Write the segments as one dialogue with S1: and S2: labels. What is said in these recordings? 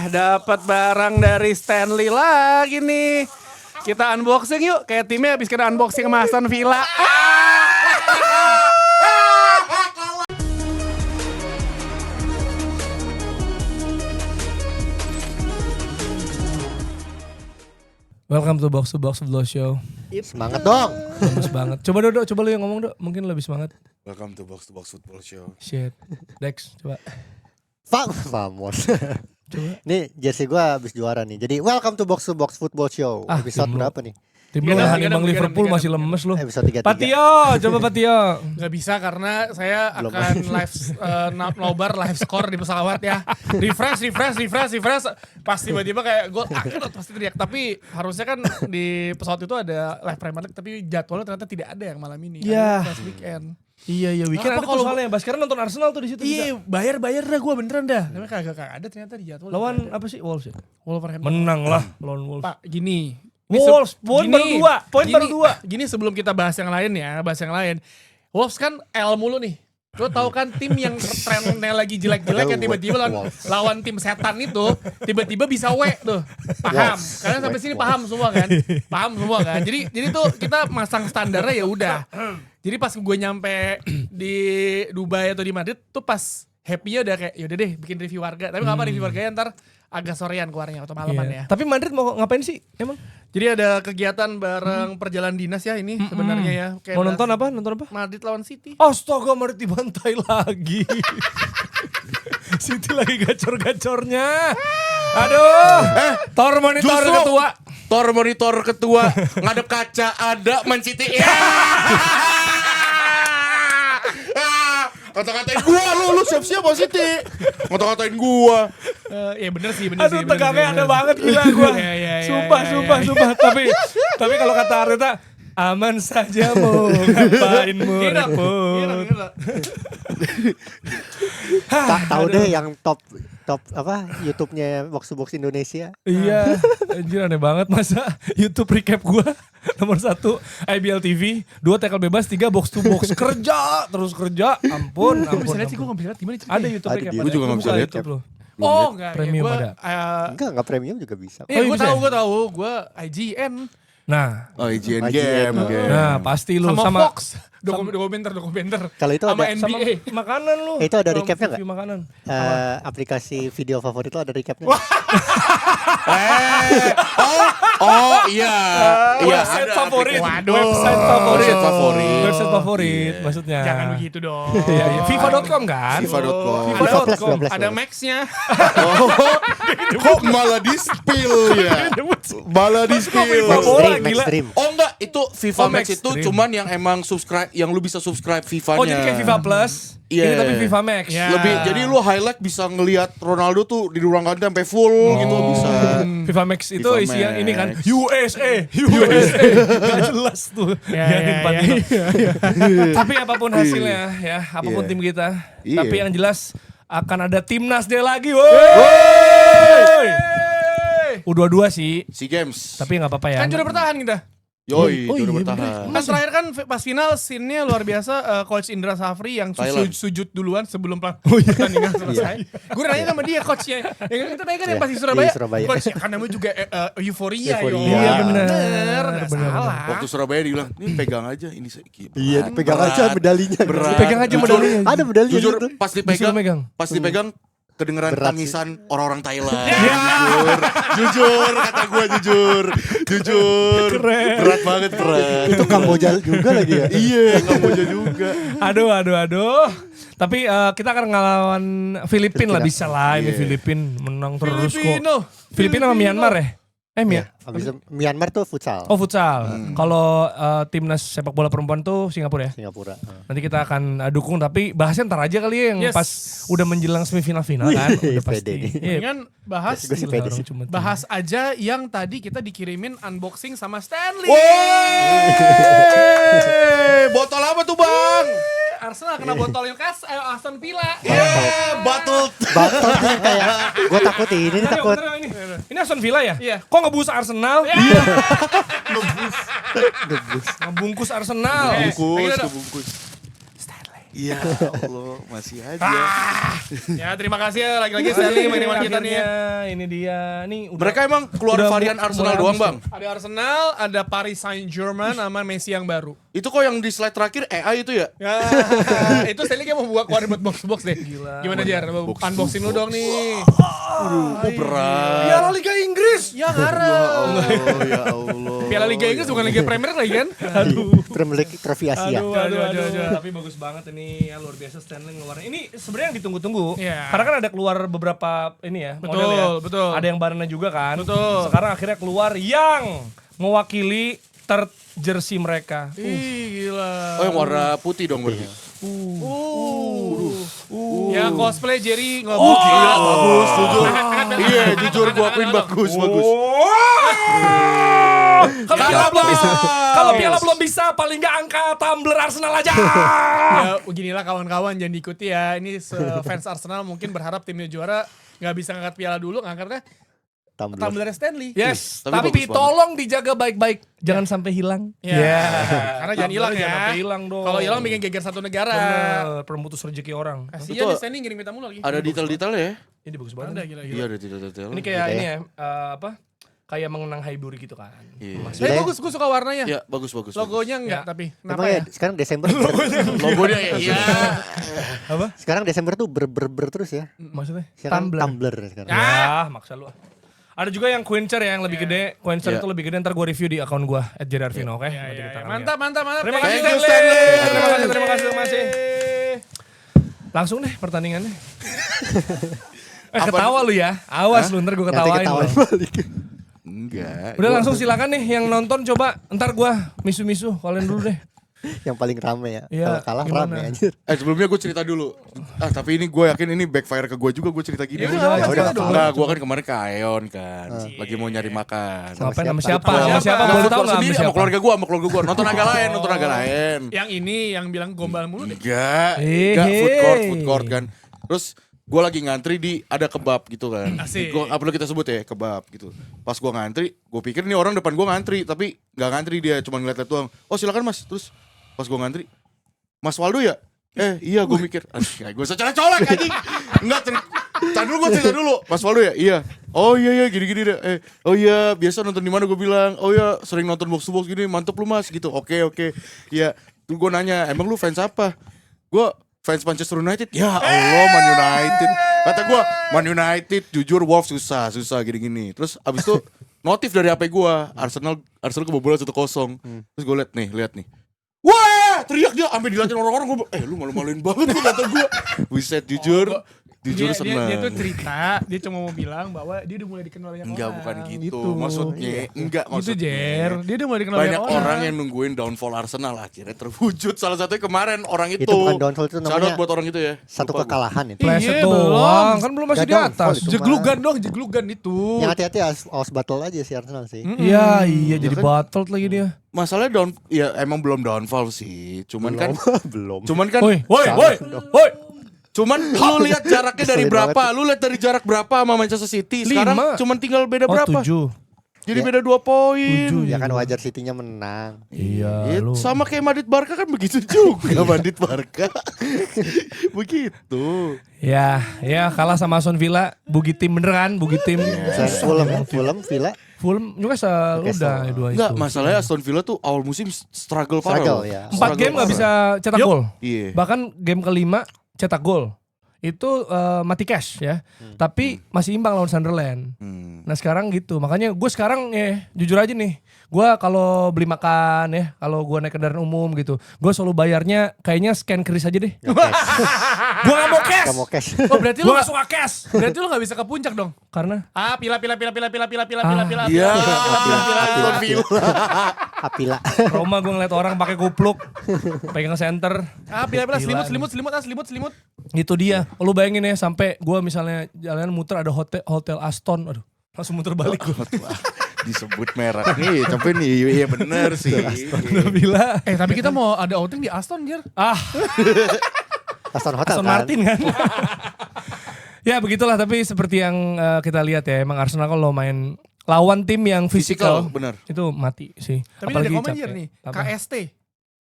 S1: Dapat barang dari Stanley lagi nih. Kita unboxing yuk. Kayak timnya habis kena unboxing sama Aston Villa.
S2: Welcome to Box Football Show.
S3: Semangat dong.
S2: Bagus banget. Coba Dodo, coba lu yang ngomong Dok. Mungkin lebih semangat.
S4: Welcome to Box Football Show.
S2: Shit. Dex, coba.
S3: Vamos.
S2: Coba.
S3: Nih jersey gue habis juara nih. Jadi welcome to Box Football Show. Episode berapa nih?
S2: Tim lu nahan Bang Liverpool masih lemes lu.
S3: Episode 33.
S2: Patio, coba Patio.
S1: Gak bisa karena saya
S3: Belum.
S1: akan nobar live score di pesawat ya. Refresh. Pas tiba-tiba kayak gue pasti teriak. Tapi harusnya kan di pesawat itu ada live Premier League. Tapi jadwalnya ternyata tidak ada yang malam ini.
S2: Iya.
S1: Pas weekend.
S2: Iya, weekend ada tuh soalnya. Baskara nonton Arsenal tuh di situ.
S1: Iya, bayar dah gue beneran dah. Tapi kagak ada ternyata di jadwal.
S2: Lawan apa sih? Wolves ya?
S1: Wolverhampton.
S2: Menang lah lawan Wolves.
S1: Pak, gini.
S2: Wolves, poin baru dua.
S1: Gini sebelum kita bahas yang lain ya, Wolves kan L mulu nih. Lo tau kan tim yang trennya lagi jelek-jelek yang tiba-tiba lawan tim setan itu tiba-tiba bisa W tuh. Paham? Karena sampai sini paham semua kan? Jadi tuh kita masang standarnya ya udah. Jadi pas gue nyampe di Dubai atau di Madrid tuh pas happy-nya udah kayak yaudah deh bikin review warga. Tapi apa review warganya ntar agak sorean keluarnya atau malaman ya.
S2: Tapi Madrid mau ngapain sih emang?
S1: Jadi ada kegiatan bareng perjalanan dinas ya ini sebenarnya ya. Kayak
S2: Mau nonton apa?
S1: Madrid lawan City.
S2: Astaga, Madrid dibantai lagi. City lagi gacor-gacornya. Aduh.
S4: Tor monitor
S1: Justru,
S4: ketua. Tor monitor ketua. Ngadep kaca ada Man City. Ya. Kata-katain gua lu siap-siap Man City. Kata-katain gua.
S1: Ya bener sih.
S2: Aduh, tegangnya ada banget gila gua. Sumpah. Tapi kalau kata Arteta, aman saja mau ngapain mau repot.
S3: Tahu deh yang top apa YouTube-nya Box to Box Indonesia.
S2: Iya, anjir aneh banget masa YouTube recap gua nomor 1 IBL TV, 2 tackle bebas, 3 box to box kerja. Ampun.
S1: Bisa lihat sih gue gak bisa lihat gimana ceritanya.
S2: Ada YouTube recap.
S4: Gue juga gak bisa lihat.
S1: Oh enggak.
S2: Premium
S1: ya,
S2: ada.
S3: Enggak premium juga bisa.
S1: Gue
S2: bisa
S1: tahu. Gue IGN.
S2: Nah,
S4: IGN game.
S2: nah pasti lu
S1: sama Fox. Dokumenter.
S3: Kalau itu
S1: sama
S3: ada
S2: sama
S1: NBA.
S2: makanan lu.
S3: itu ada recapnya
S2: Review
S3: enggak?
S2: makanan.
S3: Aplikasi video favorit lo ada recapnya.
S4: Iya.
S2: Website favorit.
S1: Waduh.
S2: Website favorit maksudnya.
S1: Jangan begitu dong.
S2: Iya. FIFA.com kan?
S4: FIFA.com.
S2: FIFA.com.
S1: Ada Max-nya.
S4: Kok malah di-spill ya? Malah di-spill.
S3: Max Dream.
S4: Oh enggak, itu FIFA
S2: Oh,
S4: Max
S2: Max
S4: itu
S2: Dream.
S4: cuman yang emang subscribe, yang lu bisa subscribe FIFA-nya.
S2: Oh jadi kayak FIFA Plus.
S4: Iya.
S2: Ini tapi FIFA Max.
S1: Iya.
S4: Lebih, jadi lu highlight bisa ngelihat Ronaldo tuh di ruang ganti sampai full gitu bisa.
S2: FIFA Max itu
S4: FIFA
S2: isinya
S4: Max.
S2: ini kan USA. Gak jelas tuh. Tapi apapun hasilnya ya, apapun tim kita.
S4: Iya.
S2: Tapi yang jelas akan ada timnas dia lagi. Woi. U22 sih.
S4: SEA Games.
S2: Tapi nggak apa-apa ya.
S1: Kan juara bertahan kita.
S4: Yoi,
S2: Oh,
S4: udah
S2: iya,
S4: bertahan.
S1: Kan terakhir kan pas final scene-nya luar biasa. Coach Indra Safri yang
S4: Thailand.
S1: sujud duluan sebelum pertandingan selesai. Gue nanya sama dia coachnya. Yang kita nanya kan yang pas di Surabaya.
S3: Di Surabaya.
S1: Coach kan namanya juga euforia.
S3: Euforia.
S2: Iya, bener.
S1: Gak salah.
S4: Waktu Surabaya dia bilang, "Nih pegang aja ini
S3: Iya, dipegang aja medalinya.
S4: Berat.
S2: Pegang aja medalinya.
S3: Ada medalinya
S4: Jujur
S3: gitu.
S4: pas
S2: Disuruh
S4: dipegang,
S2: megang.
S4: kedengeran
S3: Berat
S4: tangisan orang-orang Thailand. Jujur kata gue jujur.
S2: Keren.
S4: Berat banget berat.
S3: Itu Kamboja juga lagi ya.
S4: Iya, Kamboja juga.
S2: Aduh. Tapi kita akan ngelawan Filipina lah, bisa lah ini
S4: Iya.
S2: Filipina menang terus kok.
S1: Filipino.
S2: Filipina sama Myanmar ya?
S3: Habis itu Myanmar tuh futsal.
S2: Oh futsal. Kalau timnas sepak bola perempuan tuh Singapura ya.
S3: Singapura.
S2: Nanti kita akan dukung, tapi bahasnya ntar aja kali ya yang
S1: Yes.
S2: pas udah menjelang semifinal kan. Udah
S3: Pede
S2: pasti.
S3: nih.
S2: Iya.
S1: Dengan bahas
S3: Gue sih pede sih.
S1: bahas aja yang tadi kita dikirimin unboxing sama Stanley.
S4: Woi, botol apa tuh bang?
S1: Arsenal kena botol Aston Villa.
S4: Botol.
S3: Batal tuh kayak gue takut ini takut.
S2: Ini Aston Villa ya?
S1: Iya.
S2: Kok ngebus Arsenal?
S1: Iya.
S2: Ngebungkus Arsenal.
S1: Eh,
S4: Bungkus,
S1: ayo,
S4: kebungkus. Ya Allah, masih aja.
S1: Ya terima kasih ya lagi-lagi Stanley main kita nih ya.
S2: Ini dia. Nih udah.
S4: Mereka emang keluar
S2: udah
S4: varian
S2: mulai
S4: Arsenal
S2: habis
S4: doang,
S2: nih.
S4: Bang.
S1: Ada Arsenal, ada Paris Saint-Germain sama Messi yang baru.
S4: Itu kok yang di slide terakhir AI itu ya?
S1: Ya, itu Stanley kayak mau buat keluar buat box deh.
S2: Gila.
S1: Gimana Jar? Unboxing lu dong nih.
S4: Berat.
S2: Piala Liga Inggris.
S1: Ya ngarep.
S4: Oh ya Allah.
S1: Piala Liga Inggris bukan Liga Premier lagi kan?
S3: Premier League trofi Asia.
S2: Aduh. Tapi bagus banget ini ya, luar biasa Stanley ngeluarin. Ini sebenarnya yang ditunggu-tunggu.
S1: Iya.
S2: Karena kan ada keluar beberapa ini ya,
S1: Betul,
S2: model ya.
S1: betul.
S2: Ada yang Barana juga kan.
S1: Betul.
S2: Sekarang akhirnya keluar yang mewakili third jersey mereka.
S1: Ih, gila.
S4: Oh yang warna putih dong berarti.
S1: Ya cosplay Jerry nggak
S4: Oh gila, bagus, jujur. Iya, jujur gua akuin bagus.
S2: Kalau Piala belum bisa, kalau Piala belum bisa, paling nggak angka tumbler Arsenal aja.
S1: Ya beginilah kawan-kawan jangan diikuti ya. Ini fans Arsenal mungkin berharap timnya juara nggak bisa ngangkat piala dulu, ngangkatnya tumbler Stanley.
S2: Yes,
S4: Tapi
S2: tapi,
S4: bagus banget.
S2: tolong dijaga baik-baik, jangan sampai hilang.
S1: Ya. Karena jangan hilang
S2: Tumblernya
S1: ya.
S2: Jangan sampai hilang dong.
S1: Kalau hilang bikin geger satu negara.
S2: Bener, pemutus rezeki orang.
S1: Kasihan
S4: Betul.
S1: nih Stanley ngirim kita mulu lagi.
S4: Ada detail-detailnya ya?
S2: Ini bagus banget.
S1: Ada gila-gila.
S4: Iya, ada detail-detail.
S2: Ini kayak
S3: Gitu
S2: ini
S3: ya.
S2: ya, apa? Kayak mengenang Highbury gitu kan.
S4: Iya.
S2: Mas-
S1: Tapi bagus, gue suka warnanya.
S4: Iya, bagus.
S1: Logonya enggak,
S2: Ya.
S1: tapi
S3: Emang
S1: kenapa
S3: ya
S1: ya?
S3: sekarang Desember
S4: Logonya iya.
S3: sekarang Desember tuh ber terus ya.
S2: Maksudnya?
S3: Sekarang
S2: Tumbler.
S3: Tumblr sekarang.
S2: Ya, maksa lu. Ada juga yang Quencher ya, yang lebih gede. Quencher
S4: Iya.
S2: itu lebih gede, ntar gue review di akun gue @jedarvino, oke?
S1: Ya,
S2: Nanti
S1: ya,
S2: kita
S1: ya.
S2: akan
S1: Mantap.
S2: Terima
S1: Thank
S2: kasih
S1: you,
S2: Stanley.
S1: Stanley.
S2: Terima kasih. Langsung deh pertandingannya. Ketawa lu ya. Awas lu, ntar gue
S3: Nanti
S2: ketawain
S3: ketawain
S2: lu.
S3: balik.
S4: Enggak.
S2: Udah langsung silakan nih yang nonton coba. Ntar gue misu-misu, kalian dulu deh.
S3: Yang paling rame ya.
S2: Iya,
S3: Kalau kalah
S2: gimana?
S3: rame anjir.
S4: Sebelumnya gue cerita dulu. Tapi ini gue yakin ini backfire ke gue juga, gue cerita gini.
S1: Ya udah, apa-apa, cerita dulu.
S4: Enggak, gue kan kemarin ke Aeon kan. Lagi mau nyari makan.
S2: Ngapain sama
S3: siapa?
S2: siapa? Sama siapa? Boleh tahu nggak
S4: sendiri
S2: sama
S4: sama
S2: siapa?
S4: keluarga gue. Nonton agak lain.
S1: Yang ini yang bilang gombal mulu deh.
S4: Enggak,
S2: Hehe.
S4: food court kan. Terus gue lagi ngantri di ada kebab gitu kan.
S1: Asik.
S4: Gua apa perlu kita sebut ya kebab gitu. Pas gue ngantri, gue pikir nih orang depan gue ngantri, tapi nggak ngantri dia, cuma ngeliat-liat doang. Oh silakan mas. Terus pas gue ngantri, Mas Waldo ya? Iya gue mikir. Gue usah colek anjing. Enggak, cerita dulu. Mas Waldo ya? Iya. Oh iya gini-gini deh. Oh iya biasa nonton di mana gue bilang. Oh iya sering nonton box to box gini, mantep lu mas gitu. Oke. Iya. Terus gue nanya, emang lu fans apa? Gue fans Manchester United. Ya Allah Man United. Kata gue Man United jujur Wolves susah gini-gini. Terus abis itu notif dari HP gue, Arsenal kebobolan 1-0. Terus gue liat nih. Wah, teriak dia sampai dilihatin orang-orang. Gue lu malu-maluin banget lu kata gue. Buset jujur
S1: Dia
S4: seneng.
S1: tuh cerita, dia cuma mau bilang bahwa dia udah mulai dikenal banyak
S4: Enggak,
S1: orang.
S4: bukan gitu. Maksudnya, enggak
S1: Gitu
S4: maksudnya.
S1: Jer, dia udah mulai dikenal
S4: Banyak orang yang nungguin downfall Arsenal, akhirnya terwujud. Salah satunya kemarin orang itu.
S3: Itu bukan downfall, itu namanya
S4: Shout out buat orang itu ya.
S3: Satu
S4: Lupa gua.
S3: kekalahan itu.
S2: Pleset
S1: Iya,
S2: doang,
S1: belum.
S2: kan belum masih
S3: Gak
S2: di atas.
S3: downfall itu.
S1: Jeglugan itu.
S3: Yang hati-hati aus battle aja si Arsenal sih.
S2: Iya jadi
S4: kan?
S2: battled lagi dia.
S4: Masalahnya ya emang belum downfall sih. Cuman kan
S3: Belum.
S2: Woi.
S4: Cuman lu lihat jaraknya dari
S3: Keselin
S4: berapa?
S3: banget.
S4: Lu lihat dari jarak berapa sama Manchester City? Sekarang
S2: 5.
S4: cuman tinggal beda berapa?
S2: 7.
S4: Jadi
S3: Ya.
S4: beda 2 poin.
S2: 7.
S3: Ya kan wajar City-nya menang.
S2: Iya,
S4: Ya,
S2: lu.
S4: sama kayak Madrid Barca kan begitu juga Madrid Barca. Begitu.
S2: Ya kalah sama Aston Villa, bugi tim bener kan, bugi tim.
S3: Fulham, Villa,
S2: Fulham juga udah ya, dua itu.
S4: Enggak, masalahnya Aston Villa tuh awal musim struggle parah.
S3: struggle
S4: loh.
S3: ya.
S2: 4 game gak bisa cetak gol.
S4: Iya.
S2: Bahkan game kelima cetak gol. Itu mati cash ya. Tapi masih imbang lawan Sunderland.
S4: Hmm.
S2: Nah sekarang gitu. Makanya gue sekarang jujur aja nih. Gue kalau beli makan ya, kalau gue naik kendaraan umum gitu, gue selalu bayarnya kayaknya scan kris aja deh. Gue gak mau cash.
S3: Gak mau cash.
S1: Oh berarti
S2: Gue
S1: lu
S2: gak suka cash.
S1: berarti lu gak bisa ke puncak dong.
S2: Karena
S1: Pila.
S4: Iya. Aston Villa.
S3: Apila.
S2: Roma gue ngeliat orang pakai kupluk, pegang center.
S1: Pila
S2: Gila
S1: selimut.
S2: Itu dia. Lu bayangin ya sampai gue misalnya jalan muter ada hotel Aston, aduh langsung muter balik gue.
S4: Disebut merek nih, tapi nih iya bener sih.
S2: Udah bilang.
S1: Tapi kita mau ada outing di Aston, Jer.
S3: Aston Hotel
S2: Aston
S3: kan.
S2: Martin kan. Ya begitulah, tapi seperti yang kita lihat ya, emang Arsenal kalau main lawan tim yang
S4: Physical,
S2: fisikal
S4: bener.
S2: itu mati sih.
S1: Tapi ada komen
S2: capek.
S1: Jer nih,
S2: Apa?
S1: KST.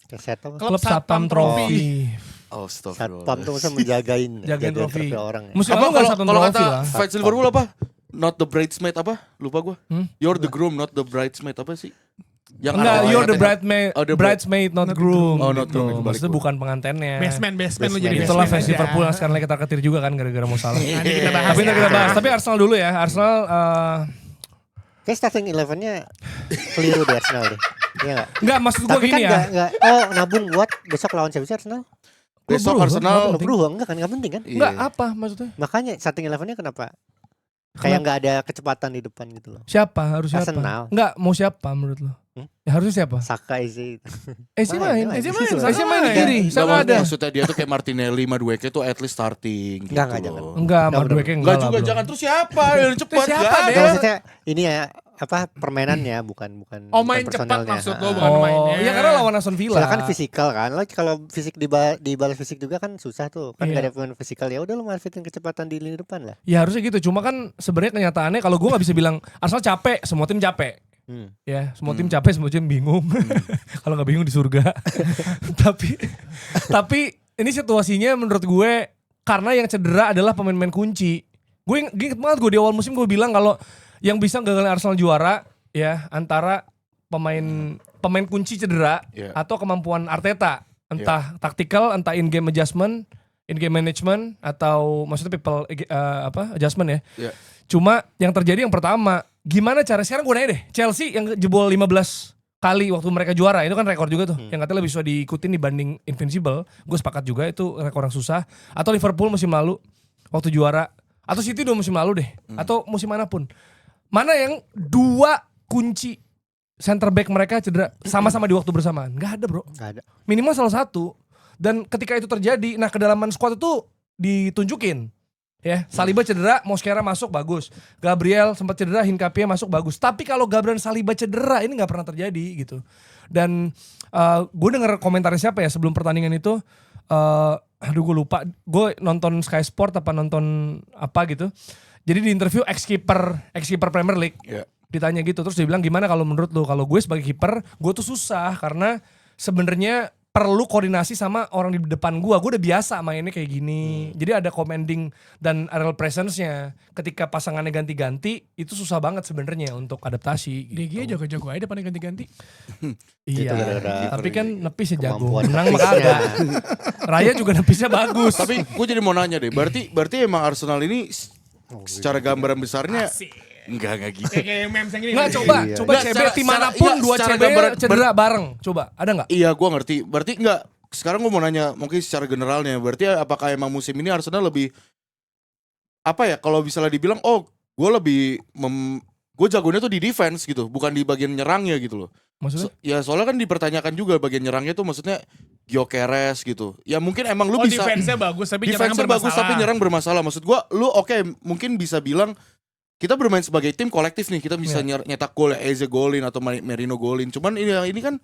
S3: Keset apa?
S2: Klub Satam Trophy.
S3: Satpam tuh masa menjagain
S2: Jagain trofi.
S3: orang ya.
S2: Musim
S4: Apa
S2: lalu nggak
S4: kalau
S2: satu
S4: kalau
S2: trofi
S4: kata
S2: lah.
S4: fans Liverpool apa? Not the bridesmaid apa? Lupa gua. You're the groom, not the bridesmaid apa sih? Yang
S2: Enggak,
S4: ada-
S2: you're the
S4: katanya-
S2: bridesmaid, not groom.
S4: Oh, not
S2: gitu.
S4: groom, kebalik
S2: Maksudnya
S4: gua.
S2: bukan pengantennya.
S1: Basement lu jadi
S2: Itulah
S1: basement
S2: fans
S1: aja.
S2: Liverpool yang sekarang lagi ketar-ketir juga kan gara-gara mau salah.
S1: Nanti kita bahas
S2: Tapi
S1: ya.
S2: kita bahas. Tapi Arsenal dulu ya. Arsenal
S3: Kayak starting 11-nya keliru di Arsenal deh. Iya enggak?
S2: enggak, maksud gue
S3: Tapi kan
S2: gini ya.
S3: enggak nabung buat besok lawan siapa sih Arsenal?
S4: Besok
S2: Bro,
S4: Arsenal
S3: Bro, enggak kan enggak penting kan?
S2: Enggak
S4: Iya.
S2: apa maksudnya?
S3: Makanya starting 11-nya kenapa? Kayak enggak ada kecepatan di depan gitu loh.
S2: Siapa? Harus siapa?
S3: Arsenal.
S2: Enggak, mau siapa menurut lo? Ya harusnya siapa?
S3: Saka sih.
S2: Esi main.
S3: Main.
S2: Esi
S3: Main.
S2: main di kiri.
S4: Nggak,
S2: Saka ada.
S4: maksudnya dia tuh kayak Martinelli, Madueke tuh at least starting.
S3: Enggak,
S4: gitu
S3: jangan.
S4: loh.
S2: Enggak, Madueke
S4: Enggak
S2: enggak lah,
S4: juga,
S2: bro.
S4: jangan terus siapa yang cepat.
S2: Siapa,
S4: Nggak
S2: Del?
S3: Enggak
S4: ada.
S3: maksudnya ini ya apa permainannya bukan
S1: Oh main
S3: bukan
S1: cepat
S3: personalnya.
S1: maksud lo
S3: Ah.
S1: bukan mainnya.
S2: Iya karena lawan Aston Villa.
S3: Soalnya kan fisikal kan. Lo kalau fisik dibalas fisik juga kan susah tuh. Kan
S2: Iya.
S3: gak ada pemain fisikal ya udah lo manfaatin kecepatan di lini depan lah.
S2: Ya harusnya gitu. Cuma kan sebenarnya kenyataannya kalau gue nggak bisa bilang Arsenal capek, semua tim capek. Ya, semua tim capek, semua tim bingung. Kalau nggak bingung di surga. tapi ini situasinya menurut gue karena yang cedera adalah pemain-pemain kunci. Gue inget banget gue di awal musim gue bilang kalau yang bisa gagalin Arsenal juara ya antara pemain kunci cedera
S4: Iya.
S2: atau kemampuan Arteta, entah taktikal, entah in game adjustment, in game management atau maksudnya people adjustment ya.
S4: Iya.
S2: Cuma yang terjadi yang pertama, gimana cara sekarang gue nanya deh, Chelsea yang jebol 15 kali waktu mereka juara, itu kan rekor juga tuh. Yang katanya lebih susah diikutin dibanding Invincible. Gue sepakat juga itu rekor yang susah. Atau Liverpool musim lalu waktu juara, atau City 2 musim lalu deh, atau musim manapun. Mana yang 2 kunci center back mereka cedera sama-sama di waktu bersamaan? Gak ada, bro.
S3: Gak ada.
S2: Minimal salah satu. Dan ketika itu terjadi, nah kedalaman squad itu ditunjukin. Ya, Saliba cedera, Mosquera masuk bagus. Gabriel sempat cedera, Hinkapie masuk bagus. Tapi kalau Gabriel Saliba cedera ini nggak pernah terjadi gitu. Dan gue denger komentar siapa ya sebelum pertandingan itu, aduh gue lupa. Gue nonton Sky Sport apa nonton apa gitu. Jadi di interview ex keeper Premier League.
S4: Iya.
S2: Ditanya gitu, terus dia bilang gimana kalau menurut lu? Kalau gue sebagai kiper, gue tuh susah karena sebenarnya perlu koordinasi sama orang di depan gue udah biasa mainnya kayak gini. Jadi ada commanding dan real presence-nya. Ketika pasangannya ganti-ganti, itu susah banget sebenarnya untuk adaptasi.
S1: DG
S2: Gitu.
S1: jago-jago aja depannya ganti-ganti.
S3: Itu
S2: Iya,
S3: gara-gara
S2: tapi kan nepisnya jago.
S3: kemampuan
S2: Menang mah
S3: nepisnya.
S2: kagak. Raya juga nepisnya bagus.
S4: Tapi gue jadi mau nanya deh, berarti emang Arsenal ini secara gambaran besarnya enggak gitu.
S1: Kayak memes yang gini.
S2: Nggak, coba
S3: Iya.
S2: CB
S4: Nggak,
S2: tim
S4: secara-
S2: manapun
S4: iya,
S2: 2
S4: secara
S2: CB
S4: gambaran-
S2: cedera bareng. Coba, ada nggak?
S4: Iya, gue ngerti. Berarti enggak. Sekarang gue mau nanya mungkin secara generalnya. Berarti apakah emang musim ini Arsenal lebih apa ya? Kalau misalnya dibilang, oh, gue lebih gue jagonya tuh di defense gitu, bukan di bagian nyerangnya gitu loh.
S2: Maksudnya?
S4: Ya soalnya kan dipertanyakan juga bagian nyerangnya tuh maksudnya Gyökeres gitu. Ya mungkin emang lu
S1: Oh
S4: bisa
S1: defense-nya bagus tapi nyerangnya
S4: defense-nya bagus
S1: bermasalah.
S4: tapi nyerang bermasalah. Maksud gua lu oke, mungkin bisa bilang kita bermain sebagai tim kolektif nih, kita bisa nyetak gol, Eze golin atau Merino golin. Cuman ini kan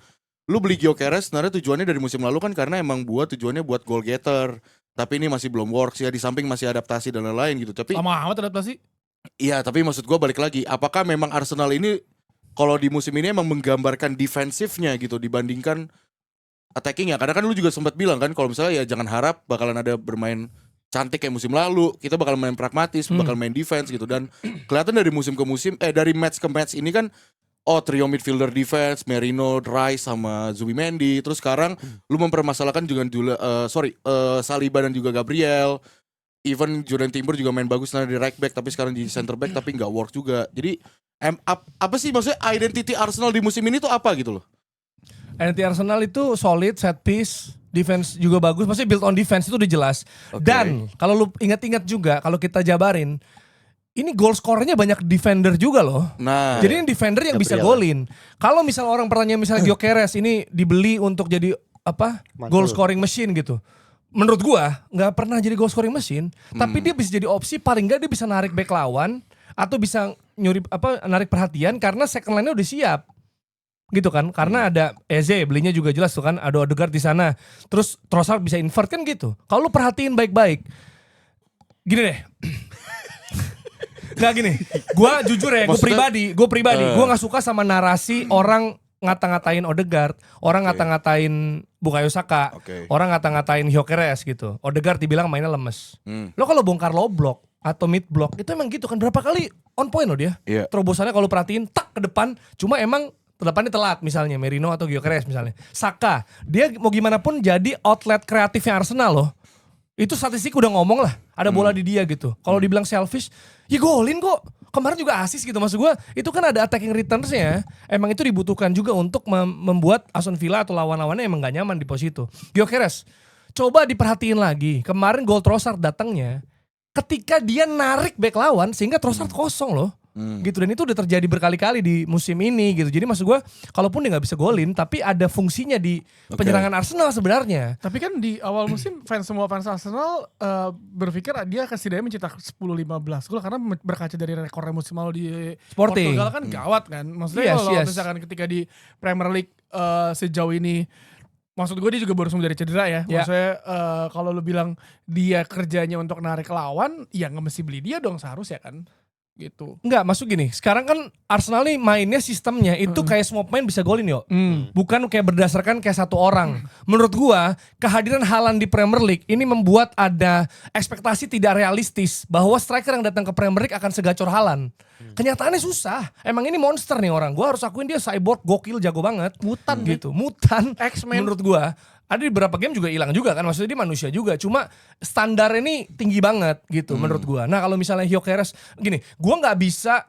S4: lu beli Gyökeres sebenarnya tujuannya dari musim lalu kan karena emang tujuannya buat goal getter. Tapi ini masih belum works ya, di samping masih adaptasi dan lain-lain gitu. Tapi
S1: Lama amat adaptasi.
S4: iya, tapi maksud gua balik lagi, apakah memang Arsenal ini kalau di musim ini emang menggambarkan defensifnya gitu dibandingkan attacking ya? Karena kan lu juga sempat bilang kan kalau misalnya ya jangan harap bakalan ada bermain cantik kayak musim lalu, kita bakal main pragmatis, bakal main defense gitu. Dan kelihatan dari musim ke musim, dari match ke match ini kan, oh trio midfielder defense, Merino, Rice sama Zubimendi. Terus sekarang lu mempermasalahkan juga Saliba dan juga Gabriel. Even Jordan Timber juga main bagus di right back, tapi sekarang di center back tapi nggak work juga. Jadi apa sih maksudnya identity Arsenal di musim ini tuh apa gitu loh?
S2: Identity Arsenal itu solid, set piece, defense juga bagus. Maksudnya build on defense itu udah jelas.
S4: Oke.
S2: Dan kalau lu ingat-ingat juga, kalau kita jabarin, ini goal scorernya banyak defender juga loh.
S4: Nah,
S2: Jadi ini defender yang bisa golin. Kalau misal orang pertanyaan misalnya Gyökeres ini dibeli untuk jadi goal scoring machine gitu. Menurut gua nggak pernah jadi goal scoring machine, tapi dia bisa jadi opsi paling nggak dia bisa narik back lawan atau bisa narik perhatian karena second line-nya udah siap. Gitu kan, karena ada Eze belinya juga jelas tuh kan, ada Odegaard di sana. Terus Trossard bisa invert kan gitu. Kalau lu perhatiin baik-baik. Gini deh. Nggak gini. Gua jujur ya, gue pribadi, gue nggak suka sama narasi orang ngata-ngatain Odegaard, orang ngata-ngatain Bukayo Saka.
S4: Oke.
S2: Orang ngata-ngatain Gyökeres gitu. Odegaard dibilang mainnya lemes. Lo kalau bongkar low block atau mid block itu emang gitu kan, berapa kali on point lo dia.
S4: Iya.
S2: Terobosannya kalau perhatiin tak ke depan, cuma emang depannya telat misalnya Merino atau Gyökeres misalnya. Saka, dia mau gimana pun jadi outlet kreatifnya Arsenal loh. Itu statistik udah ngomong lah, ada bola di dia gitu. Kalau dibilang selfish, ya golin kok. Kemarin juga asis gitu, maksud gue itu kan ada attacking returns-nya. Emang itu dibutuhkan juga untuk membuat Aston Villa atau lawan-lawannya emang gak nyaman di posisi itu. Gyökeres, coba diperhatiin lagi. Kemarin gol Trossard datangnya ketika dia narik back lawan sehingga Trossard kosong loh. Gitu, dan itu udah terjadi berkali-kali di musim ini gitu. Jadi maksud gue, kalaupun dia nggak bisa golin, tapi ada fungsinya di penyerangan Arsenal sebenarnya.
S1: Tapi kan di awal musim semua fans Arsenal berpikir dia akan setidaknya mencetak 10-15 gol karena berkaca dari rekor musim lalu di
S2: Sporting.
S1: Portugal kan gawat kan. Maksudnya
S2: Yes,
S1: kalau
S2: yes.
S1: misalkan ketika di Premier League sejauh ini, maksud gue dia juga baru sembuh dari cedera ya.
S2: Ya.
S1: Maksudnya kalau lu bilang dia kerjanya untuk narik lawan, ya nggak mesti beli dia dong seharusnya kan. Gitu.
S2: Enggak, masuk gini. Sekarang kan Arsenal nih mainnya sistemnya itu kayak semua pemain bisa golin yo. Bukan kayak berdasarkan kayak satu orang. Menurut gua, kehadiran Haaland di Premier League ini membuat ada ekspektasi tidak realistis bahwa striker yang datang ke Premier League akan segacor Haaland. Kenyataannya susah. Emang ini monster nih orang. Gua harus akuin dia cyborg, gokil, jago banget. Mutan gitu. Mutan.
S1: X-Men.
S2: Menurut gua ada di beberapa game juga hilang juga kan, maksudnya dia manusia juga, cuma standarnya ini tinggi banget gitu menurut gua. Nah kalau misalnya Gyökeres gini, gua nggak bisa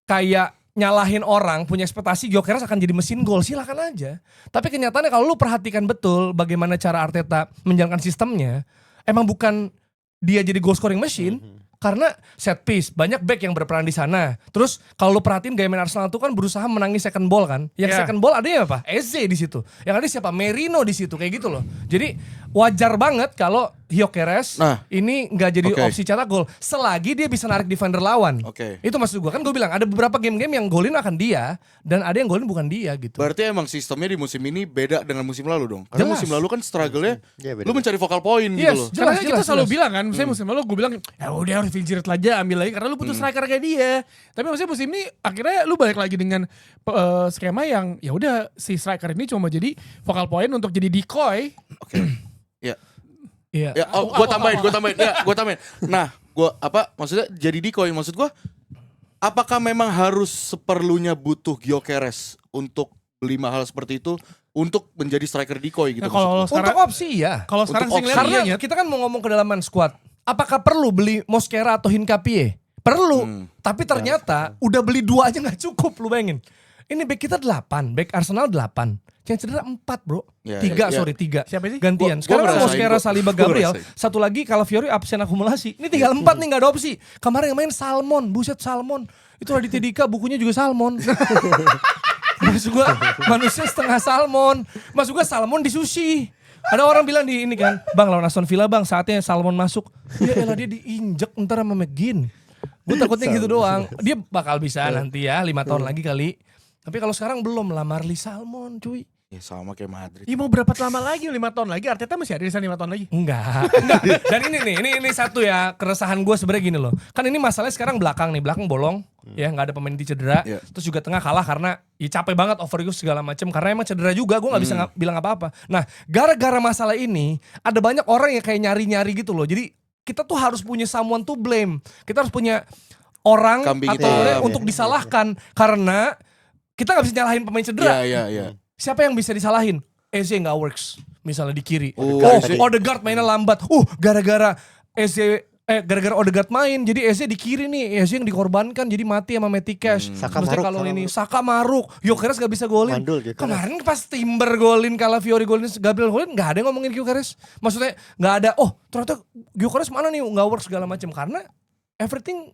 S2: kayak nyalahin orang punya ekspektasi Gyökeres akan jadi mesin gol, silakan aja. Tapi kenyataannya kalau lu perhatikan betul bagaimana cara Arteta menjalankan sistemnya, emang bukan dia jadi goal scoring machine. Karena set piece, banyak back yang berperan di sana. Terus kalau lu perhatiin gaya main Arsenal itu kan berusaha menangi second ball kan. Yang second ball ada apa? Eze di situ. Yang ada siapa? Merino di situ kayak gitu loh. Jadi wajar banget kalau Gyökeres ini nggak jadi opsi cetak gol selagi dia bisa narik defender lawan. Itu maksud gua, kan gue bilang ada beberapa game-game yang golin akan dia dan ada yang golin bukan dia gitu.
S4: Berarti emang sistemnya di musim ini beda dengan musim lalu dong. Karena
S2: Jelas.
S4: musim lalu kan struggle-nya
S3: Iya,
S4: lu mencari vokal point gitu loh.
S1: Karena kita
S2: jelas,
S1: selalu
S2: jelas.
S1: bilang kan, misalnya musim lalu gue bilang, ya udah harus Fitzgerald aja ambil lagi karena lu butuh striker kayak dia. Tapi maksudnya musim ini akhirnya lu balik lagi dengan skema yang ya udah si striker ini cuma jadi focal point untuk jadi decoy.
S4: Iya.
S2: Iya.
S4: Ya, gue tambahin. Nah, maksudnya jadi decoy, maksud gue apakah memang harus seperlunya butuh Gyökeres untuk beli mahal seperti itu untuk menjadi striker decoy gitu?
S1: Nah, kalau
S4: maksud gua?
S1: sekarang
S2: Untuk opsi ya.
S1: kalau sekarang sih ngeliat
S2: Karena
S1: iya,
S2: kita kan mau ngomong kedalaman squad. Apakah perlu beli Mosquera atau Hincapie? Perlu. Tapi ternyata udah beli 2 aja gak cukup, lu bayangin. Ini back kita 8, back Arsenal 8. Yang cedera 4 bro.
S4: Ya,
S2: 3
S4: ya.
S2: sorry 3.
S1: Siapa sih?
S2: Gantian.
S4: Gua
S2: Sekarang
S4: ngerasain,
S2: Mosquera,
S4: gua-
S2: Saliba,
S4: gua
S2: Gabriel.
S4: ngerasain.
S2: Satu lagi Calafiori absen akumulasi. Ini tinggal 4 nih gak ada opsi. Kemarin yang main Salmon. Buset Salmon. Itu Raditya Dika bukunya juga Salmon. Maksud gua manusia setengah salmon. Maksud gua salmon di sushi. Ada orang bilang di ini kan, Bang lawan Aston Villa bang, saatnya salmon masuk. Ya elah dia diinjek ntar sama McGinn. Gue takutnya gitu doang. Dia bakal bisa nanti ya 5 tahun lagi kali. Tapi kalau sekarang belum lah, Marley Salmon cuy.
S4: Ya sama kayak Madrid.
S1: Ya mau berapa lama lagi? 5 tahun lagi? Arteta masih ada di sana 5 tahun lagi?
S2: Enggak. Dan ini nih, ini satu ya keresahan gue sebenarnya gini loh. Kan ini masalahnya sekarang belakang bolong. Ya nggak ada pemain di cedera.
S4: Iya.
S2: Terus juga tengah kalah karena ya capek banget overuse segala macam. Karena emang cedera juga, gue nggak bisa bilang apa-apa. Nah gara-gara masalah ini ada banyak orang yang kayak nyari-nyari gitu loh. Jadi kita tuh harus punya someone to blame. Kita harus punya orang
S4: Kambing
S2: atau
S4: hitam.
S2: orang untuk disalahkan karena kita nggak bisa nyalahin pemain cedera.
S4: Iya.
S2: Siapa yang bisa disalahin? Eze nggak works misalnya di kiri.
S4: Oh, Eze.
S2: Odegaard mainnya lambat. Gara-gara Odegaard main jadi Eze di kiri nih. Eze yang dikorbankan jadi mati sama Matty Cash.
S3: Saka
S2: Terusnya
S3: Maruk,
S2: kalau
S3: Saka
S2: ini
S3: Maruk.
S2: Saka Maruk, Gyökeres gak bisa golin.
S3: Mandul Gyökeres.
S2: Kemarin pas Timber golin, Calafiori golin, Gabriel golin, gak ada yang ngomongin Gyökeres. Maksudnya gak ada, ternyata Gyökeres mana nih gak works segala macam karena everything